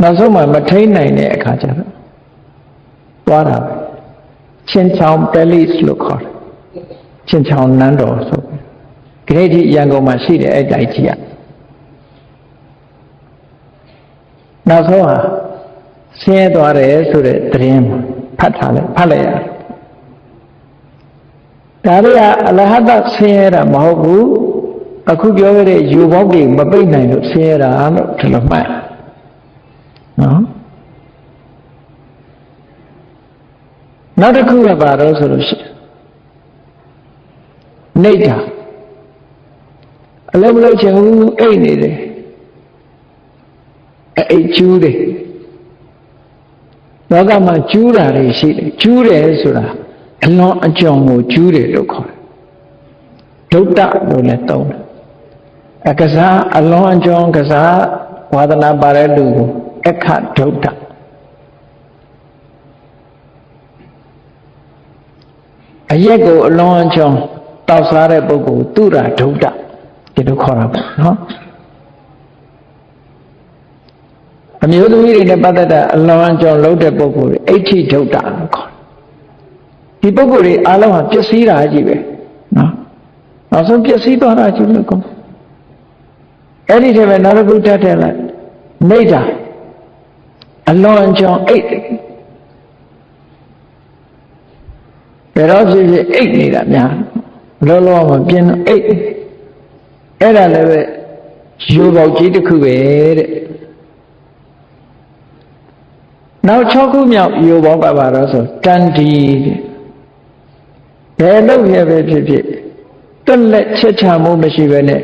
နောက်ဆုံးမှမထိန်နိုင်တဲ့အခါကျတော့သွားတာပဲချင်းချောင်းပဲလစ်လို့ခေါ်တယ်ချင်းချောင်းနန်းတော်ဆိုဂရိတ်ကြီးရန်ကုန်မှာရှိတဲ့အဲ့တိုက်ကြီးကနောက်ဆုံးဟာဆင်းရဲသွားတယ်ဆိုတဲ့သတင်းဖတ်လိုက်ရတယ်ဒါတွေကအလဟတဆင်းရဲတာမဟုတ်ဘူးအခုပြောခဲ့တဲ့ယူပေါက်တွေမပိတ်နိုင်လို့ဆင်းရဲတာလို့ဒီလိုမှတ်နော်နောက်တစ်ခုကဘာလို့ဆိုလို့ရှိရင်နေတာအလုံးမလုံးချင်ဘူးအိတ်နေတယ်အိတ်ကျူးတယ်လောကမှာကျူးတာတွေရှိတယ်ကျူးတယ်ဆိုတာအလွန်အကျွံကိုကျူးတယ်လို့ခေါ်တယ်ဒုတ္တလို့လည်းသုံးတယ်အကစားအလွန်အကျွံကစားဝါဒနာပါတဲ့လူကိုအခဒုတ္တအရက်ကိုအလွန်အကျွံတောက်စားတဲ့ပုဂ္ဂိုလ်သူရဒုတ္တဒီလိုခေါ်တာပေါ့နော်အမျိုးသမီးတွေနဲ့ပတ်သက်တဲ့အလွန်အကျွံလုပ်တဲ့ပုဂ္ဂိုလ်တွေအဋ္ဌိဒုတ္တလို့ခေါ်တယ်ဒီပုဂ္ဂိုလ်တွေအားလုံးဟာပျက်စီးတာကြီးပဲနော်နောက်ဆုံးပျက်စီးသွားတာကြီးလို့ကောအဲ့ဒီတည်းပဲနောက်တစ်ခုထပ်ထည့်လိုက်နေတာအလွန်အကျွံအိတ်ဘယ်တော့ဖြစ်ဖြစ်အိတ်နေတာများလောလောမပြင်းအိတ်အဲ့ဒါလည်းပဲရိုးပေါက်ကြီးတစ်ခုပဲတဲ့နောက်6ခုမြောက်ရိုးပေါက်ကပါတော့ဆိုတန်တီတဲ့ဘယ်လို့ရပဲဖြစ်ဖြစ်တက်လက်ချက်ချမှုမရှိပဲနဲ့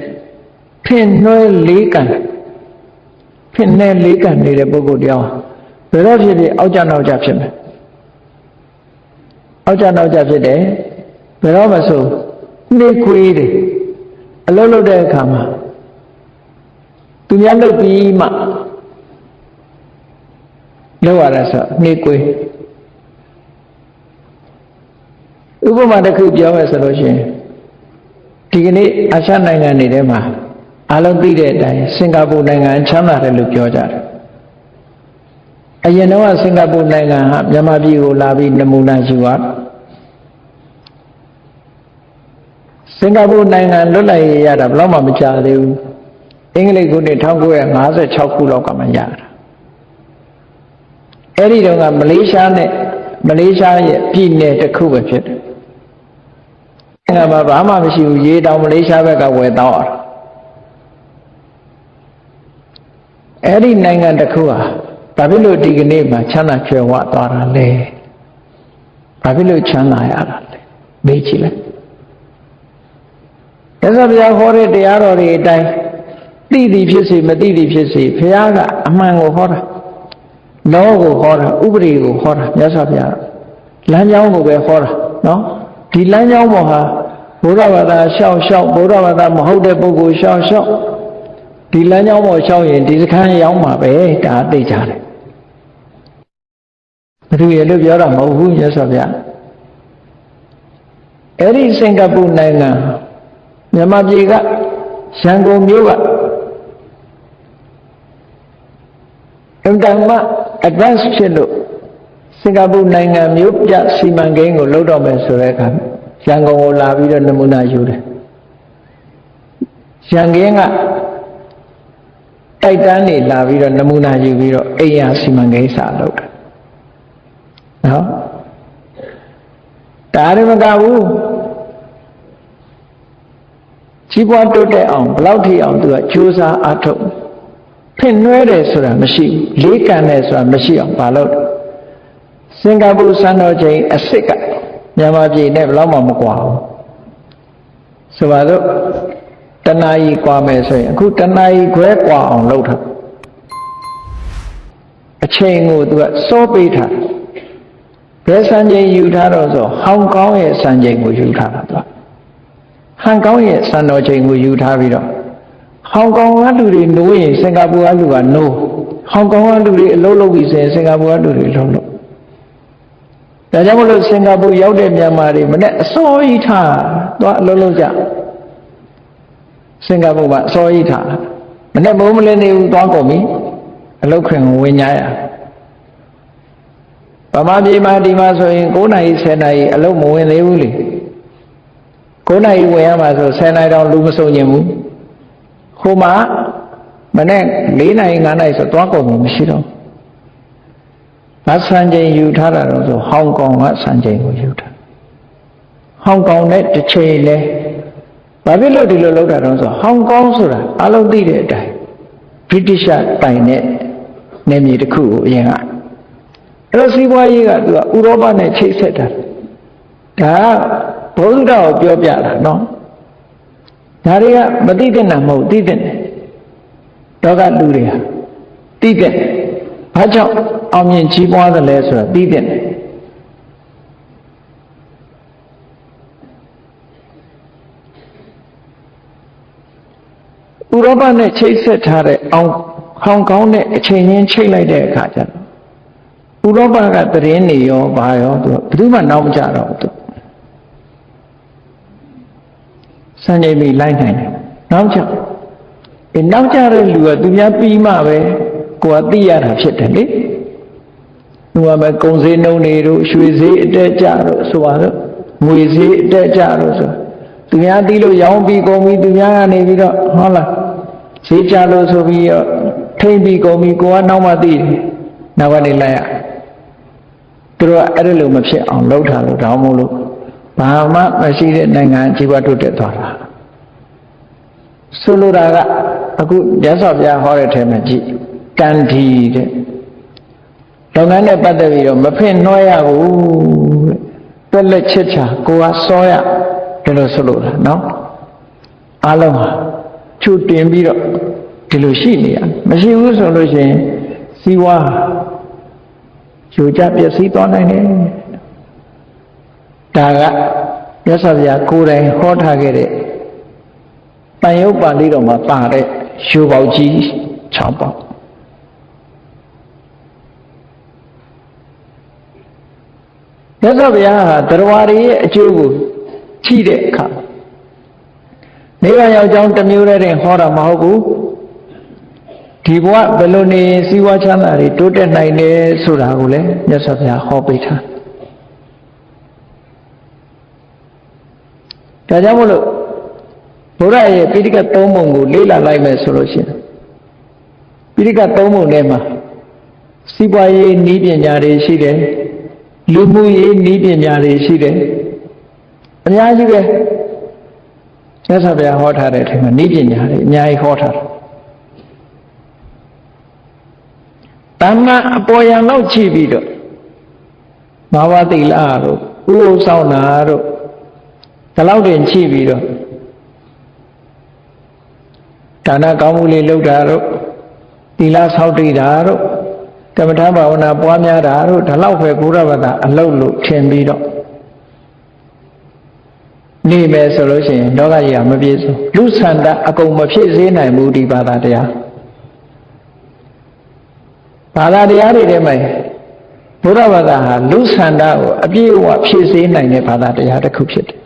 ဖင်နှွဲလေးကန်ဖင်နဲ့လေးကန်နေတဲ့ပုဂ္ဂိုလ်တရားဘယ်တော့ဖြစ်ဖြစ်အောက်ကြနောက်ကြဖြစ်မယ်အောက်ကြနောက်ကြဖြစ်တယ်ဘယ်တော့မှဆိုနှိခွေးတယ်အလုံးလုံးတဲ့အခါမှာသူများလုပ်ပြီးမှလောက်ရတာဆိုနှိခွေးဥပမာတစ်ခုပြောမယ်ဆိုလို့ရှိရင်ဒ ဒီကနေ့အာရှနိုင်ငံတွေထဲမှာအားလုံးသိတဲ့အတိုင်းစင်ကာပူနိုင်ငံချမ်းသာတယ်လို့ပြောကြတယ်အရင်တော့စင်ကာပူနိုင်ငံဟာမြန်မာပြည်ကိုလာပြီးနမူနာယူရစင်ကာပူနိုင်ငံလွတ်လပ်ရေးရတာဘယ်တော့မှမကြာသေးဘူးအင်္ဂလိပ်ခုနှစ်1956ခုလောက်ကမှရတာအဲ့ဒီတော့ကမလေးရှားရဲ့ပြည်နယ်တစ်ခုပဲဖြစ်တယ်ငါဘာမှမရှိဘူးရေတောင်မလေးရှားဘက်ကဝယ်တော့အဲ့ဒီနိုင်ငံတစ်ခုဟာဘာဖြစ်လို့ဒီကနေ့မှချမ်းသာကြွယ်ဝသွားတာလဲဘာဖြစ်လို့ချမ်းသာရတာလဲမေးကြည့်လိုက်ရသော်ဘုရားဟောတဲ့တရားတော်တွေအတိုင်းသိသည်ဖြစ်စေမသိသည်ဖြစ်စေဘုရားကအမှန်ကိုဟောတာလောကိုဟောတာဥပဒေကိုဟောတာမြတ်စွာဘုရားလမ်းကြောင်းကိုပဲဟောတာနော်ဒီလမ်းကြောင်းပေါ်ဟာဘုရားဘာသာရှောက်ဘုရားဘာသာမဟုတ်တဲ့ပုဂ္ဂိုလ်ရှောက်ဒီလမ်းကြောင်းပေါ်ရှောက်ရင်ဒီစခန်းရောက်မှာပဲဒါသိကြတယ်ဘယ်သူရဲ့လို့ပြောတာမဟုတ်ဘူးမြတ်စွာဘုရားအဲ့ဒီစင်ကာပူနိုင်ငံမြန်မာပြည်ကရန်ကုန်မြို့ကအင်တာမ advance ဖြစ်လို့စင်ကာပူနိုင်ငံမြို့ပြစီမံကိန်းကိုလုပ်တော့မယ်ဆိုတဲ့အခါရန်ကုန်ကိုလာပြီးတော့နမူနာယူတယ်ရန်ကင်းကတိုက်တန်းနေလာပြီးတော့နမူနာယူပြီးတော့အိမ်ယာစီမံကိန်းစာလုပ်တယ်နော်ဒါရမကဘူးကြီးပွားတိုးတက်အောင်ဘလောက်ထိအောင်သူကကြိုးစားအားထုတ်ဖင်နွဲတယ်ဆိုတာမရှိဘူးလေးကန်တယ်ဆိုတာမရှိအောင်မလုပ်စင်ကာပူစံတော်ချိန်အစ်စ်ကမြန်မာပြည်နဲ့ဘလောက်မှမကွာဘူးဆိုပါတော့တဏှာကြီးကွာမယ်ဆိုရင်အခုတဏှာကြီးခွဲကွာအောင်လုပ်ထားအချိန်ကိုသူကစောပေးထားဘယ်စံချိန်ယူထားတော့ဆိုဟောင်ကောင်ရဲ့စံချိန်ကိုယူထားတာသူဟောင်ကောင်ရဲ့စံတော်ချိန်ကိုယူထားပြီးတော့ဟောင်ကောင်ကလူတွေနိုးရင်စင်ကာပူကလူကနိုးဟောင်ကောင်ကလူတွေအလုပ်လုပ်ပြီးဆိုရင်စင်ကာပူကလူတွေလုပ်လို့ဒါကြောင့်မလို့စင်ကာပူရောက်တဲ့မြန်မာတွေမနဲ့အစောကြီးထားသွားအလုပ်လုပ်ကြစင်ကာပူမှာအစောကြီးထားမနဲ့မိုးမလင်းနေဘူးသွားကုန်ပြီအလုပ်ခွင်ကိုဝင်ကြရဗမာပြည်မှာဒီမှာဆိုရင်9နာရီ10နာရီအလုပ်မဝင်သေးဘူးလေ9နာရီဝင်ရမှာဆို10နာရီတောင်လူမစုံညင်ဘူးဟိုမှာမနဲ့4နာရီ5နာရီဆိုသွားကုန်ပြီမရှိတော့ငါစံချိန်ယူထားတာတော့ဆိုဟောင်ကောင်ကစံချိန်ကိုယူထားဟောင်ကောင်နဲ့တစ်ချိန်လဲဘာဖြစ်လို့ဒီလိုလုပ်တာတော့ဆိုဟောင်ကောင်ဆိုတာအလုံးသိတဲ့အတိုင်းဗြိတိရှတိုင်တဲ့နယ်မြေတစ်ခုကိုအရင်ကအဲ့တော့စီးပွားရေးကသူကဥရောပနဲ့ချိတ်ဆက်တာဒါကဘုရားကိုပြောပြတာနော်ဒါတွေကမသိတဲ့နာမဟုတ်သိတဲ့တော့ကလူတွေဟာသိတဲ့ဘာကြောင့်အောင်မြင်ကြီးပွားသလဲဆိုတာသိတဲ့ဥရောပနဲ့ချိတ်ဆက်ထားတဲ့ဟောင်ကောင်နဲ့အချိန်ချင်းချိတ်လိုက်တဲ့အခါကျတော့ဥရောပကသတင်းတွေရောဘာရောသူဘယ်သူမှနောက်မကြတော့ဘူးစံချိန်ပြီးလိုက်နိုင်တယ်နောက်ကြနောက်ကြတဲ့လူကသူများပြီးမှပဲကိုယ်ကသိရတာဖြစ်တယ်လေသူကပဲကုန်စည်နှုန်းတွေတို့ရွှေစည်းအတက်ကြတို့ဆိုပါတော့ငွေစည်းအတက်ကြတို့ဆိုသူများသိလို့ရောင်းပြီးကုန်ပြီးသူများကနေပြီးတော့ဟုတ်လားဈေးကြလို့ဆိုပြီးတော့ထိမ့်ပြီးကုန်ပြီးကိုကနောက်မှသိတယ်နောက်ကနေလိုက်ရသူတို့ကအဲ့ဒါလိုမဖြစ်အောင်လုပ်ထားလို့တောင်းမို့လို့ဘာမှမရှိတဲ့နိုင်ငံကြီးပွားတိုးတက်သွားတာဆိုလိုတာကအခုရသော်ပြဟောတဲ့ထဲမှာကြည့်ကံဒီတဲ့လုပ်ငန်းနဲ့ပတ်သက်ပြီးတော့မဖင့်နှွှဲရဘူးတဲ့တွက်လက်ချစ်ချာကိုကစောရဒီလိုဆိုလိုတာနော်အားလုံးဟာချူတင်ပြီးတော့ဒီလိုရှိနေရမရှိဘူးဆိုလို့ရှိရင်စီးဝါးယူကြပျက်စီးသွားနိုင်တယ်ဒါကမြတ်စွာဘုရားကိုယ်တိုင်ဟောထားခဲ့တဲ့တန်ရုပ်ပါဠိတော်မှာပါတဲ့ရှုပေါက်ကြီး6ပေါက်မြတ်စွာဘုရားဟာတရားဝါရဲ့အကျိုးကိုကြည့်တဲ့အခါ နိဗ္ဗာန်ရောက်ကြောင်းတစ်မျိုးတည်းတင်ဟောတာမဟုတ်ဘူးဒီဘဝဘယ်လိုနေစီးပွားချမ်းသာတွေတိုးတက်နိုင်တယ်ဆိုတာကိုလည်းမြတ်စွာဘုရားဟောပေးထားဒါကြောင့်မို့လို့ဘုရားရဲ့ပိဋကတ်၃ပုံကိုလေ့လာလိုက်မယ်ဆိုလို့ရှိရင်ပိဋကတ်၃ပုံထဲမှာစီးပွားရေးနည်းပညာတွေရှိတယ်လူမှုရေးနည်းပညာတွေရှိတယ်အများကြီးပဲမြတ်စွာဘုရားဟောထားတဲ့အထဲမှာနည်းပညာတွေအများကြီးဟောထားတယ်တဏ္ဍအပေါ်ယံလောက်ကြည့်ပြီးတော့ဘာဝတိလတို့ဥပုသ်ဆောင်တာတို့ဒီလောက်တင်ကြည့်ပြီးတော့ဒါနကောင်းမှုလေးလုပ်တာတို့သီလဆောက်တည်တာတို့ကမ္မထာဘာဝနာပွားများတာတို့ဒါလောက်ပဲဘုရားဘာသာအလုပ်လို့ထင်ပြီးတော့နေမယ်ဆိုလို့ရှိရင်လောကကြီးကမပြည့်စုံလူဆန္ဒအကုန်မဖြစ်စေနိုင်ဘူးဒီဘာသာတရားဘာသာတရားတွေထဲမှာဘုရားဘာသာဟာလူဆန္ဒကိုအပြည့်အဝဖြည့်ဆည်းနိုင်တဲ့ဘာသာတရားတစ်ခုဖြစ်တယ်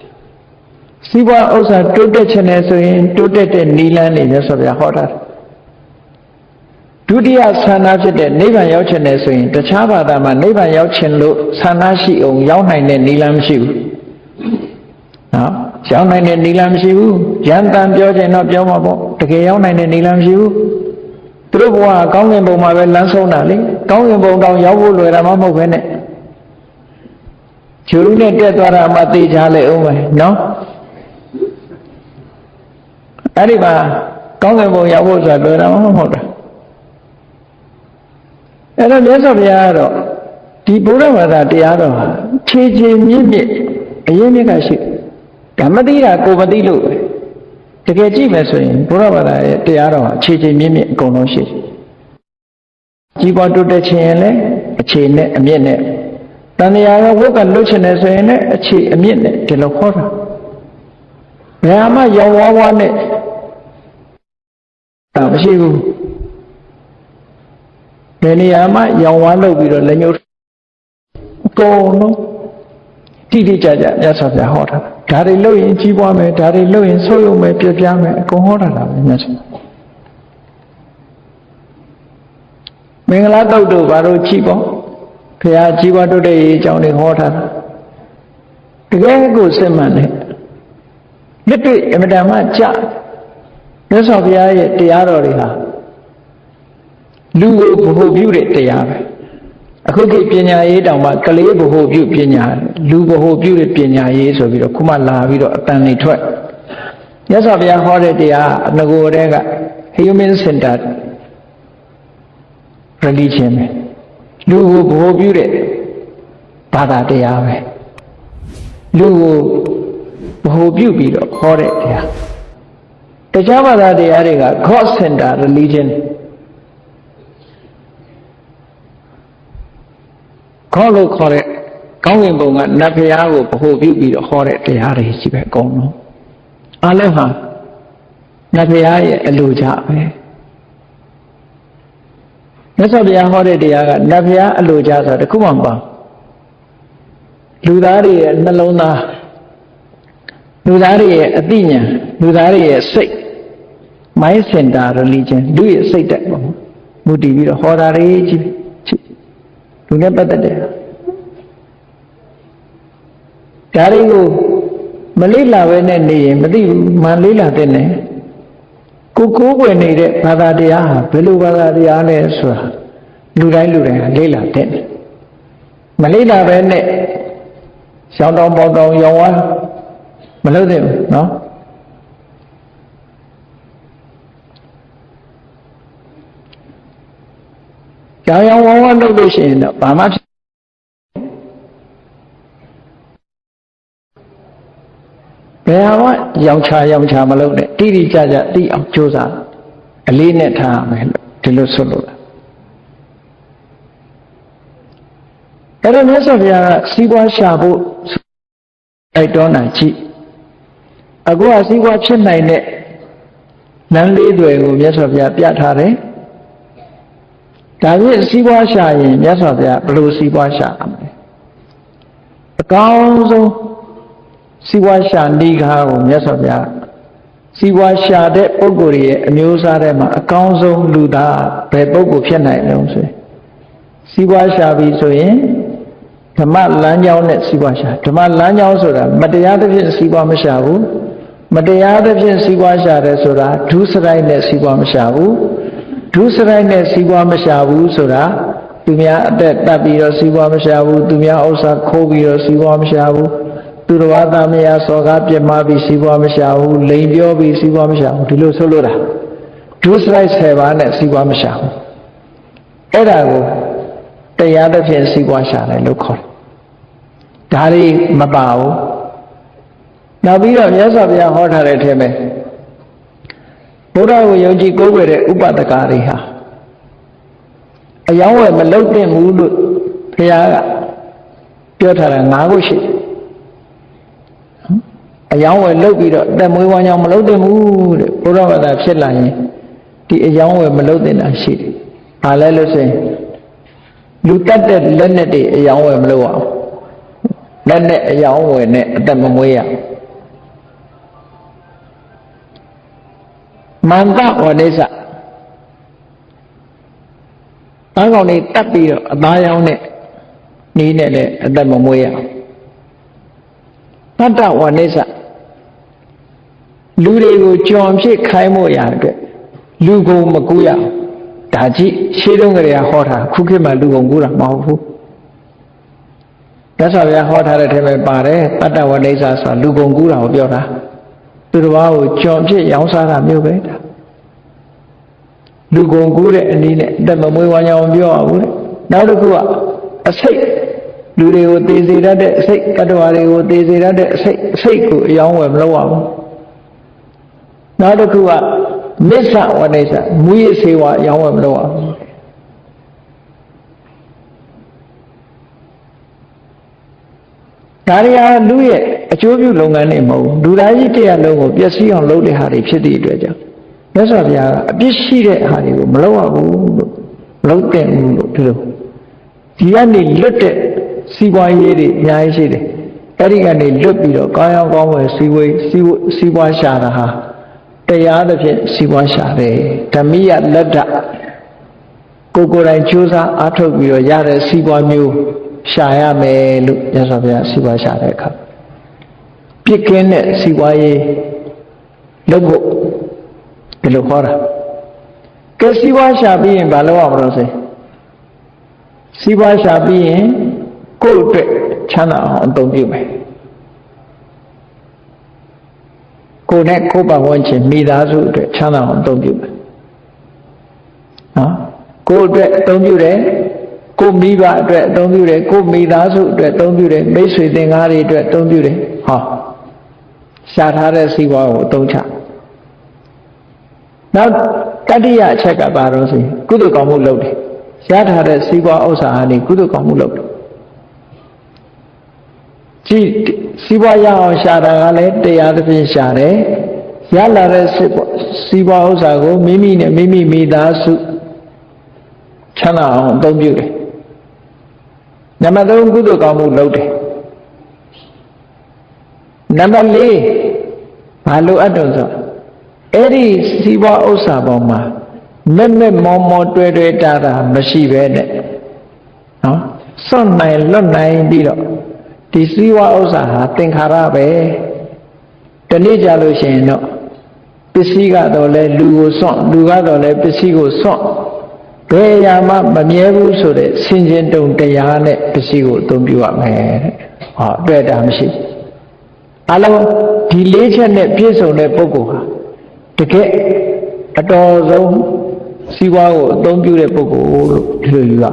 စီးပွားဥစ္စာတိုးတက်ခြင်းနဲ့ဆိုရင်တိုးတက်တဲ့နိလန်းနေရဆိုပြဟောတာဒုတိယဆန္ဒဖြစ်တဲ့နိဗ္ဗာန်ရောက်ခြင်းနဲ့ဆိုရင်တခြားဘာသာမှာနိဗ္ဗာန်ရောက်ခြင်းလို့ဆန္ဒရှိအောင်ရောက်နိုင်တဲ့နိလန်းမရှိဘူးနော်ရောက်နိုင်တဲ့နိလန်းမရှိဘူးယန္တန်ပြောခြင်းတော့ပြောမှာပေါ့တကယ်ရောက်နိုင်တဲ့နိလန်းမရှိဘူးသူတို့ဘဝကောင်းကင်ဘုံမှာပဲလမ်းဆုံးတာလေကောင်းကင်ဘုံတောင်ရောက်ဖို့လွယ်တာမှမဟုတ်ပဲနဲ့ဂျူရုနဲ့တက်သွားတာမှသိချလိုက်အောင်ပဲနော်အဲ့ဒီမှာကောင်းကင်ဘုံရောက်ဖို့ဆိုတာလွယ်တာမှမဟုတ်တာအဲ့တော့မြတ်စွာဘုရားကတော့ဒီဘုရားဘာသာတရားတော်ဟာခြေခြေမြင့်မြင့်အရင်မြစ်ကရှိဓမ္မတိတာကိုမသိလို့တကယ်ကြည့်မယ်ဆိုရင်ဘုရားဘာသာရဲ့တရားတော်ဟာခြေခြေမြင့်မြင့်အကုန်လုံးရှိတယ်ကြီးပွားတိုးတက်ခြင်းလည်းအခြေနဲ့အမြင့်နဲ့တဏှာရောဝတ်ကလွတ်ခြင်းနဲ့ဆိုရင်လည်းအခြေအမြင့်နဲ့ဒီလိုခေါ်တာဘယ်မှာရောင်ဝါးဝါးနဲ့ဒါမရှိဘူးဘယ်နေရာမှာရောင်ဝါးလုပ်ပြီးတော့လက်ညှိုးအကုန်လုံးတိတိကျကျမြတ်စွာဘုရားဟောတာဒါတွေလုပ်ရင်ကြီးပွားမယ်ဒါတွေလုပ်ရင်ဆုတ်ယုံမယ်ပြပြမယ်အကုန်ဟောတာပဲမြတ်စွာမင်္ဂလာတုတ်တို့ဘာလို့ကြည့်ပေါ့ဘုရားကြီးပွားတိုးတက်ရေးအကြောင်းတွေဟောထားတာတကယ်ကိုစစ်မှန်တယ်လက်တွေ့အမတန်မှကြမြတ်စွာဘုရားရဲ့တရားတော်တွေဟာလူကိုဘ ਹੁ ပြုတဲ့တရားပဲအခုကိပညာရေးတောင်မှကလေးဘ ਹੁ ပြုပညာလူဘ ਹੁ ပြုတဲ့ပညာရေးဆိုပြီးတော့ခုမှလာပြီးတော့အတန်တွေထွက်မြတ်စွာဘုရားဟောတဲ့တရားငကိုယ်တည်းက human centered religion ပဲလူကိုဘ ਹੁ ပြုတဲ့ဘာသာတရားပဲလူကိုဘ ਹੁ ပြုပြီးတော့ဟောတဲ့တရားတခြားဘာသာတရားတွေက God centered religionခေါ်လို့ခေါ်တဲ့ကောင်းကင်ဘုံကနတ်ဘုရားကိုဗဟုပြုပြီးတော့ဟောတဲ့တရားတွေရှိပဲအကုန်လုံးအားလုံးဟာနတ်ဘုရားရဲ့အလိုကြပဲမြတ်စွာဘုရားဟောတဲ့တရားကနတ်ဘုရားအလိုကြဆိုတော့တခုမှမပါလူသားတွေရဲ့နှလုံးသားလူသားတွေရဲ့အသိဉာဏ်လူသားတွေရဲ့စိတ် mind center religion လူရဲ့စိတ်တက်ပေါ့မူတည်ပြီးတော့ဟောတာတွေကြီးလူနဲ့ပတ်သက်တယ်ဒါတွေကိုမလေးလာပဲနဲ့နေရင်မသိဘူးမှန်လေးလာတဲ့နဲ့ကိုကိုးကွယ်နေတဲ့ဘာသာတရားဟာဘယ်လိုဘာသာတရားလဲဆိုတာလူတိုင်းလေးလာတဲ့မလေးလာပဲနဲ့ရှောင်းတောင်းပေါတောင်းရောင်ဝါမလုပ်သင့်ဘူးနော်ရောင်ဝါးဝါလုပ်လို့ရှိရင်တော့ဘာမှဘယ်ဟာရောင်ချမလုပ်နဲ့တိတိကျကျသိအောင်ကြိုးစားအလေးနဲ့ထားရမယ်လို့ဒီလိုဆိုလို့အဲ့တော့မြတ်စွာဘုရားကစီးပွားရှာဖို့တိုက်တွန်းတာကြည့်အခုကစီးပွားဖြစ်နိုင်တဲ့လမ်းလေးတွေကိုမြတ်စွာဘုရားပြထားတယ်ဒါဖြင့်စီးပွားရှာရင်မြတ်စွာဘုရားဘယ်လိုစီးပွားရှာရမလဲအကောင်းဆုံးစီးပွားရှာနည်းကားကိုမြတ်စွာဘုရား စီးပွားရှာတဲ့ပုဂ္ဂိုလ်ရဲ့အမျိုးအစားထဲမှာအကောင်းဆုံးလူသားဘယ်ပုဂ္ဂိုလ်ဖြစ်နိုင်လို့ဆိုရင်စီးပွားရှာပြီဆိုရင်ဓမ္မလမ်းကြောင်းနဲ့စီးပွားရှာဓမ္မလမ်းကြောင်းဆိုတာမတရားသဖြင့်စီးပွားမရှာဘူးမတရားသဖြင့်စီးပွားရှာတယ်ဆိုတာဒုစရိုက်နဲ့စီးပွားမရှာဘူးဒုစရိုက်နဲ့စီးပွားမရှာဘူးဆိုတာသူများအသက်တပ်ပြီးတော့စီးပွားမရှာဘူးသူများဥစ္စာခိုးပြီးတော့စီးပွားမရှာဘူးသူတော်ဘာသာမယာစော်ကားပြစ်မှားပြီးစီးပွားမရှာဘူးလိန်ပြောပြီးစီးပွားမရှာဘူးဒီလိုဆိုလို့တာဒုစရိုက်10ပါးနဲ့စီးပွားမရှာဘူးအဲ့ဒါကိုတရားသဖြင့်စီးပွားရှာတယ်လို့ခေါ်တယ်ဒါတွေမပါဘူးနောက်ပြီးတော့မြတ်စွာဘုရားဟောထားတဲ့အထက်မှာဘုရားကိုယုံကြည်ကိုးကွယ်တဲ့ဥပဒကာတွေဟာအယောင်းဝယ်မလုပ်သင့်ဘူးလို့ဘုရားကပြောထားတာ9ခုရှိတယ်အယောင်းဝယ်လုပ်ပြီးတော့တက်မွေးဝမ်းကြောင်းမလုပ်သင့်ဘူးတဲ့ဘုရားဘာသာဖြစ်လာရင်ဒီအယောင်းဝယ်မလုပ်သင့်တာရှိတယ်။ဘာလဲလို့ဆိုရင်လူတတ်တဲ့လက်နဲ့တွေအယောင်းဝယ်မလုပ်အောင်လက်နဲ့အယောင်းဝယ်နဲ့အသက်မမွေးရမန္တဝနိစ္စအကောင်တွေတတ်ပြီးတော့အသားရောင်းနဲ့နီးနဲ့လည်းအသက်မမွေးရတတ္တဝနိစ္စလူတွေကိုကြွံဖြစ်ခိုင်းမှုရအတွက်လူကုန်မကူရဒါကြည့်ရှင်းတော့ကြရဟောတာခုခေတ်မှာလူကုန်ကူတာမဟုတ်ဘူးမြတ်စွာဘုရားဟောထားတဲ့ထဲမှာပါတယ်တတ္တဝနိစ္စဆိုတာလူကုန်ကူတာကိုပြောတာသူတစ်ပါးကိုကြွံဖြစ်ရောင်းစားတာမျိုးပဲဒါလူကုန်ကူတဲ့အနည်းနဲ့အသက်မမွေးဝမ်းကြောင်းပြောရဘူးလေနောက်တစ်ခုကအစိတ်လူတွေကိုသေစေတတ်တဲ့အစိတ်တတ္တဝါတွေကိုသေစေတတ်တဲ့အစိတ်ကိုအယောင်းဝယ်မလုပ်ရဘူးနောက်တစ်ခုကမစ္ဆဝနိစ္စမူရစေဝါအယောင်းဝယ်မလုပ်ရဘူးဒါရီဟာလူရဲ့အကျိုးပြုလုပ်ငန်းတွေမဟုတ်ဘူးလူသားကြီးတရားလုံးကိုပျက်စီးအောင်လုပ်တဲ့ဟာတွေဖြစ်တဲ့အတွက်ကြောင့်မြတ်စွာဘုရားကအပြစ်ရှိတဲ့ဟာတွေကိုမလုပ်ရဘူးလို့မလုပ်တဲ့ဘူးလို့ဒီလိုဒီကနေလွတ်တဲ့စီးပွားရေးတွေအများကြီးရှိတယ်အဲ့ဒီကနေလွတ်ပြီးတော့ကောင်းရောင်းကောင်းဝယ်စီးပွားရှာတာဟာတရားသဖြင့်စီးပွားရှာတယ်ဓမ္မိယလက်ဒကိုယ်တိုင်ကြိုးစားအားထုတ်ပြီးတော့ရတဲ့စီးပွားမျိုးရှာရမယ်လို့မြတ်စွာဘုရားစီးပွားရှာတဲ့အခါပြစ်ကင်းတဲ့စီးပွားရေးလုပ်ဖို့ဒီလိုခေါ်တာကဲစီးပွားရှာပြီးရင်ဘာလုပ်ရမလို့ဆိုစီးပွားရှာပြီးရင်ကိုယ့်အတွက်ချမ်းသာအောင်အသုံးပြုမယ်ကိုယ်နဲ့ကိုယ်ပတ်ဝန်းကျင်မိသားစုအတွက်ချမ်းသာအောင်အသုံးပြုမယ်နော်ကိုယ်အတွက်အသုံးပြုတယ်ကိုမိဘအတွက်အသုံးပြုတယ်ကိုမိသားစုအတွက်အသုံးပြုတယ်မိတ်ဆွေသင်္ကားတွေအတွက်အသုံးပြုတယ်ဟောရှာထားတဲ့စီးပွားကိုအသုံးချနောက်တတိယအချက်ကဘာလို့ဆိုရင်ကုသိုလ်ကောင်းမှုလုပ်တယ်ရထားတဲ့စီးပွားဥစ္စာဟာနေကုသိုလ်ကောင်းမှုလုပ်တယ်ကြည့်စီးပွားရအောင်ရှာတာကလည်းတရားသဖြင့်ရှာတယ်ရလာတဲ့စီးပွားဥစ္စာကိုမိမိနဲ့မိမိမိသားစုချမ်းသာအောင်အသုံးပြုတယ်နံပါတ်3ကုသိုလ်ကောင်းမှုလုပ်တယ်နံပါတ်4ဘာလို့အပ်တော့ဆိုအဲ့ဒီစီးပွားဥစ္စာပေါ်မှာမဲ့မောမောတွေ့တာမရှိပဲနဲ့နော်စွန့်နိုင်လွတ်နိုင်ပြီးတော့ဒီစီးပွားဥစ္စာဟာသင်္ခါရပဲတနေ့ကြလို့ရှိရင်တော့ပစ္စည်းကတော့လဲလူကိုစွန့်လူကတော့လဲပစ္စည်းကိုစွန့်ဘယ်ရာမှမမြဲဘူးဆိုတဲ့ဆင်ခြင်တုံတရားနဲ့ပစ္စည်းကိုအသုံးပြုရမယ်တဲ့ဟောတွေ့တာမရှိအလုံးဒီ၄ချက်နဲ့ပြည့်စုံတဲ့ပုဂ္ဂိုလ်ဟာတကယ်အတော်ဆုံးစီးပွားကိုအသုံးပြုတဲ့ပုဂ္ဂိုလ်လို့ဒီလိုယူရ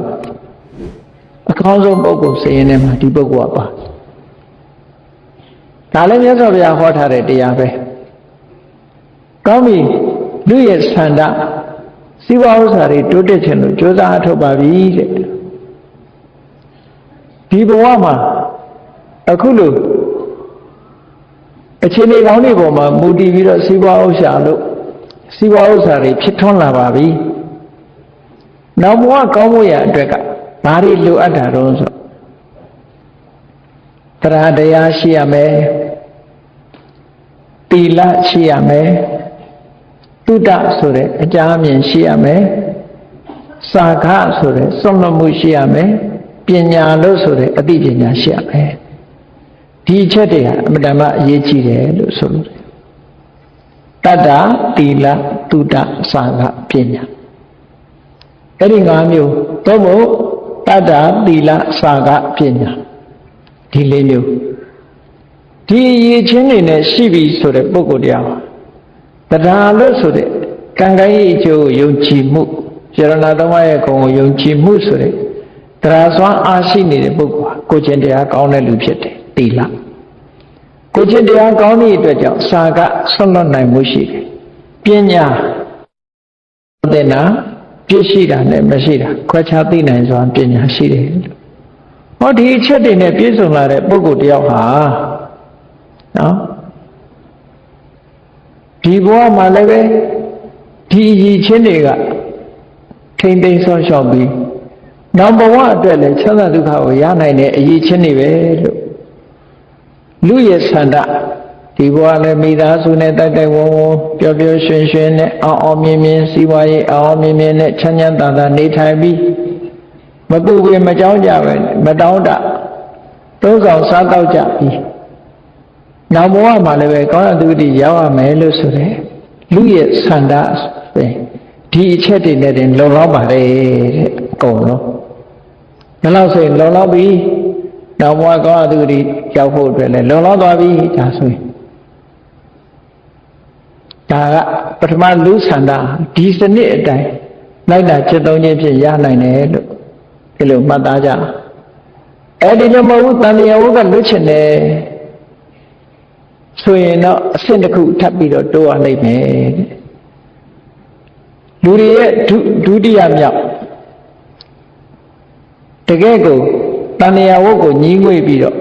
အကောင်းဆုံးပုဂ္ဂိုလ်စိရင်ထဲမှာဒီပုဂ္ဂိုလ်ကပါဒါလည်းမြတ်စွာဘုရားဟောထားတဲ့တရားပဲကောင်းပြီလူရဲ့ဆန္ဒစီးပွားဥစ္စာတွေတိုးတက်ခြင်းလို့ကြိုးစားအထောက်ပါပြီတဲ့ဒီဘဝမှာအခုလို့အခြေအနေကောင်းတွေပေါ်မှာမူတည်ပြီးတော့စီးပွားဥစ္စာလို့စီးပွားဥစ္စာတွေဖြစ်ထွန်းလာပါပြီနောက်ဘဝကောင်းဖို့ရအတွက်ကဘာတွေလိုအပ်တာတော့ဆိုတရားရှိရမယ်သီလရှိရမယ် တုဒ္ဒဆိုတဲ့အကြအမြင်ရှိရမယ်စာခဆိုတဲ့စွန့်လွတ်မှုရှိရမယ်ပညာလို့ဆိုတဲ့အသိပညာရှိရမယ်ဒီအချက်တွေဟာအမှန်တမ်းအရေးကြီးတယ်လို့ဆိုလို့တတ္တသီလတုဒ္ဒစာခပညာအဲ့ဒီ၅မျိုးသို့မဟုတ်တတ္တသီလစာခပညာဒီ၄မျိုးဒီအရေးချင်းတွေနဲ့ရှိပြီဆိုတဲ့ပုဂ္ဂိုလ်တရားတရားလို့ဆိုတဲ့ကံကံရဲ့အကျိုးကိုယုံကြည်မှုယရဏသုံးပါးရဲ့ဂုဏ်ကိုယုံကြည်မှုဆိုတဲ့တရားစွမ်းအားရှိနေတဲ့ပုဂ္ဂိုလ်ဟာကိုယ်ချင်းတရားကောင်းတဲ့လူဖြစ်တယ်သီလကိုယ်ချင်းတရားကောင်းတဲ့အတွက်ကြောင့်စာကဆွတ်လွတ်နိုင်မှုရှိတယ်ပညာတဲ့နာပြည့်ရှိတာနဲ့မရှိတာခွဲခြားသိနိုင်စွာပညာရှိတယ်ဟောဒီအချက်တွေနဲ့ပြည့်စုံလာတဲ့ပုဂ္ဂိုလ်တယောက်ဟာနော်ဒီဘဝမှာလည်းပဲဒီအရေးချင်းတွေကထိမ့်သိမ်းဆော့ရှော့ပြီးနောက်ဘဝအတွက်လည်းချမ်းသာဒုက္ခကိုရနိုင်တဲ့အရေးချင်းတွေပဲလို့လူရဲ့ဆန္ဒဒီဘဝလည်းမိသားစုနဲ့တိုက်တိုက်ဝန်းဝန်းပျော်ပျော်ရွှင်ရွှင်နဲ့အောင်အောင်မြင်မြင်စီးပွားရေးအောင်အောင်မြင်မြင်နဲ့ချမ်းချမ်းသာသာနေထိုင်ပြီးမပူပင်မကြောက်ကြပဲမတောင်းတသုံးဆောင်စားတော့ကြပြီးနောက်ဘဝမှာလည်းပဲကောင်းတဲ့သူတွေရောက်ရမယ်လို့ဆိုတယ်လူရဲ့ဆန္ဒပဲဒီအချက်တွေနဲ့တင်လုံလောက်ပါတယ်တဲ့အကုန်လုံးဒါလို့ဆိုရင်လုံလောက်ပြီနောက်ဘဝကောင်းတဲ့သူတွေရောက်ဖို့အတွက်လည်းလုံလောက်သွားပြီဒါဆိုရင်ဒါကပထမလူဆန္ဒဒီစနစ်အတိုင်းလိုက်တာจิตသုံးခြင်းဖြင့်ရနိုင်တယ်လို့ဒီလိုမှတ်သားကြအဲ့ဒီလိုမဟုတ်ဘူးတန်လျာဝုကလွတ်ချင်တယ်ဆိုရင်တော့အဆင့်တစ်ခုထပ်ပြီးတော့တိုးရနိုင်မယ်လူတွေရဲ့ဒုတိယမြောက်တကယ်ကိုတန်လျာဝုကိုညီးငွေ့ပြီးတော့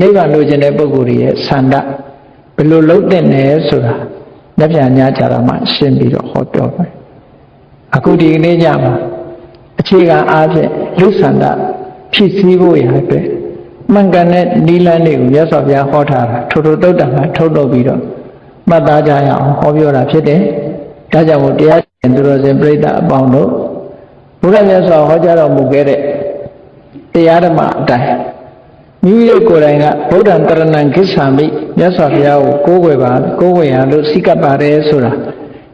နိဗ္ဗာန်လိုချင်တဲ့ပုဂ္ဂိုလ်တွေရဲ့ဆန္ဒဘယ်လိုလုပ်တဲ့လဲဆိုတာလက်ပြန်ညာကြတာမှရှင်းပြီးတော့ဟောပြောမယ်အခုဒီကနေ့ညမှာအခြေခံအားဖြင့်လူဆန္ဒဖြစ်စည်းဖို့ရအတွက်မှန်ကန်တဲ့နိလန်းတွေကိုရသော်ပြဟောထားတာထို့သုတ်တံကထုတ်တော့ပြီးတော့မှတ်သားကြရအောင်ဟောပြောတာဖြစ်တယ်ဒါကြောင့်မို့တရားရှင်သူတော်စင်ပြိဿအပေါင်းတို့ဘုရားမြတ်စွာဟောကြားတော်မူခဲ့တဲ့တရားဓမ္မအတိုင်းမိမိတို့ကိုယ်တိုင်ကဗုဒ္ဓံတရဏံကိစ္ဆာမိမြတ်စွာဘုရားကိုကိုးကွယ်ရလို့စိကပ်ပါတယ်ဆိုတာ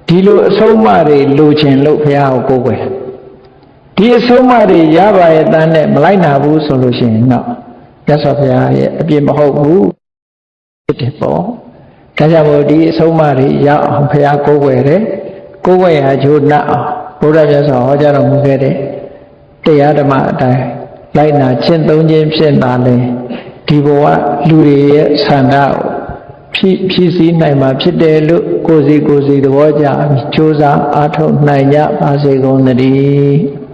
ဒီလိုအဆုံးအမတွေလိုချင်လို့ဘုရားကိုကိုးကွယ်ဒီအဆုံးအမတွေရပါရဲ့တန်းနဲ့မလိုက်နာဘူးဆိုလို့ရှိရင်တော့မြတ်စွာဘုရားရဲ့အပြစ်မဟုတ်ဘူးဖြစ်တယ်ပေါ့ဒါကြောင့်မို့ဒီအဆုံးအမတွေရအောင်ဘုရားကိုးကွယ်တယ်ကိုးကွယ်ရာဂျိုးနှက်အောင်ဘုရားမြတ်စွာဟောကြားတော်မူခဲ့တဲ့တရားဓမ္မအတိုင်းလိုက်နာကျင့်သုံးခြင်းဖြစ်တာလေဒီဘဝလူတွေရဲ့ဆန္ဒကိုဖြည့်ဆည်းနိုင်မှာဖြစ်တယ်လို့ကိုယ်စီသဘောကျကြိုးစားအားထုတ်နိုင်ကြပါစေကုန်သတည်း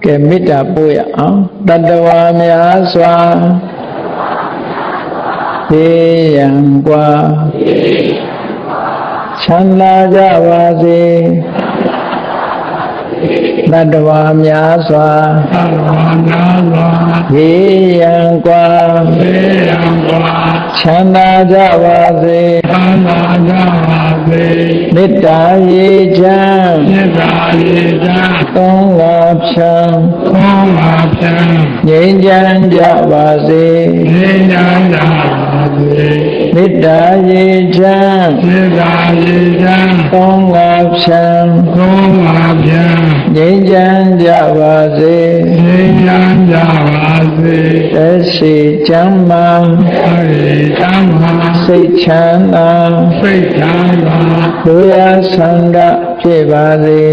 ကဲမေတ္တာပို့ရအောင်တတ္တဝါများစွာသေရန်กว่าချမ်းသာကြပါစေတတ္တဝါများစွာသေရန်กว่าချမ်းသာကြပါစေမေတ္တာရေချမ်းသုံးပါးဖြံငြိမ်းချမ်းကြပါစေမေတ္တာရေချမ်းသုံးပါးဖြံငြိမ်းချမ်းကြပါစေသက်ရှိချမ်းသာစိတ်ချမ်းသာလူရဆန္ဒဖြစ်ပါစေ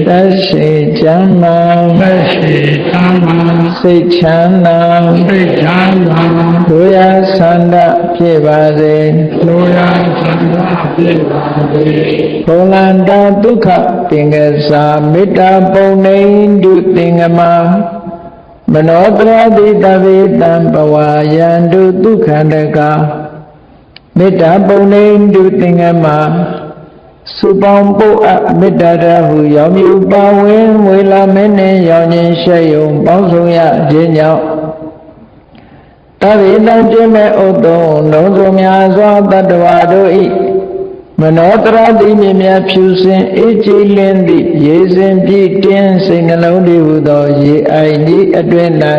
သက်ရှိချမ်းသာစိတ်ချမ်းသာလူရဆန္ဒဖြစ်ပါစေဘုလန္တာဒုက္ခသင်္ကစာမေတ္တာပုံနေတုသင်္ကမမနောတရာတိတဝေတံဘဝယန္တုဒုက္ခန္တကမေတ္တာပုံနေတုသင်္ကမစုပေါင်းပုတ်အပ်မေတ္တာတဟုရောင်မြူပါဝင်ဝေလာမင်းနှင့်ရောင်ခြင်းရှေယုံပေါင်းဆောင်ရခြင်းကြောင့် တဗေတံပြည့်မဲ့ဥတ္တုံလုံးစုံများစွာတတ္တဝါတို့ဤမနောတရတိမြမြဖြူစင်အေးကြည်လင်းသည့်ရေစင်ပြည့်တင်းစိတ်နှလုံးတည်ဟူသောရေအိုင်ဤအတွင်၌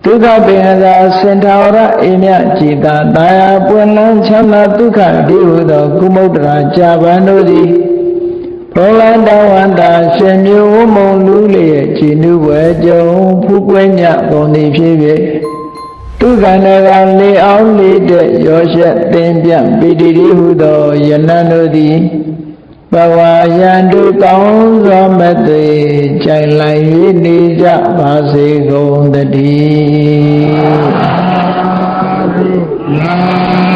ဒုက္ခပင်သာစင်ထာဝရအေမြကြည်သာတာယာပွင့်လန်းချမ်းသာဒုက္ခတည်ဟူသောကုမုဒ္ဒရာကြာပန်တို့သည်ဘောလန္တဝန္တာရှင်မျိုးဝမုံလူလျက်ကြည်နုဝဲကြုံဖူးကွင်းညပုံသည်ဖြစ်၍ဒုက္ခနာကလေအောင်လေတဲ့ရောရှက်သင်ပြပိတိတိဟုသောယနံတို့သည်ဘဝယံတို့ကောင်းစွာမသိကြိုင်လိုက်၍နေကြပါစေကုန်သတည်း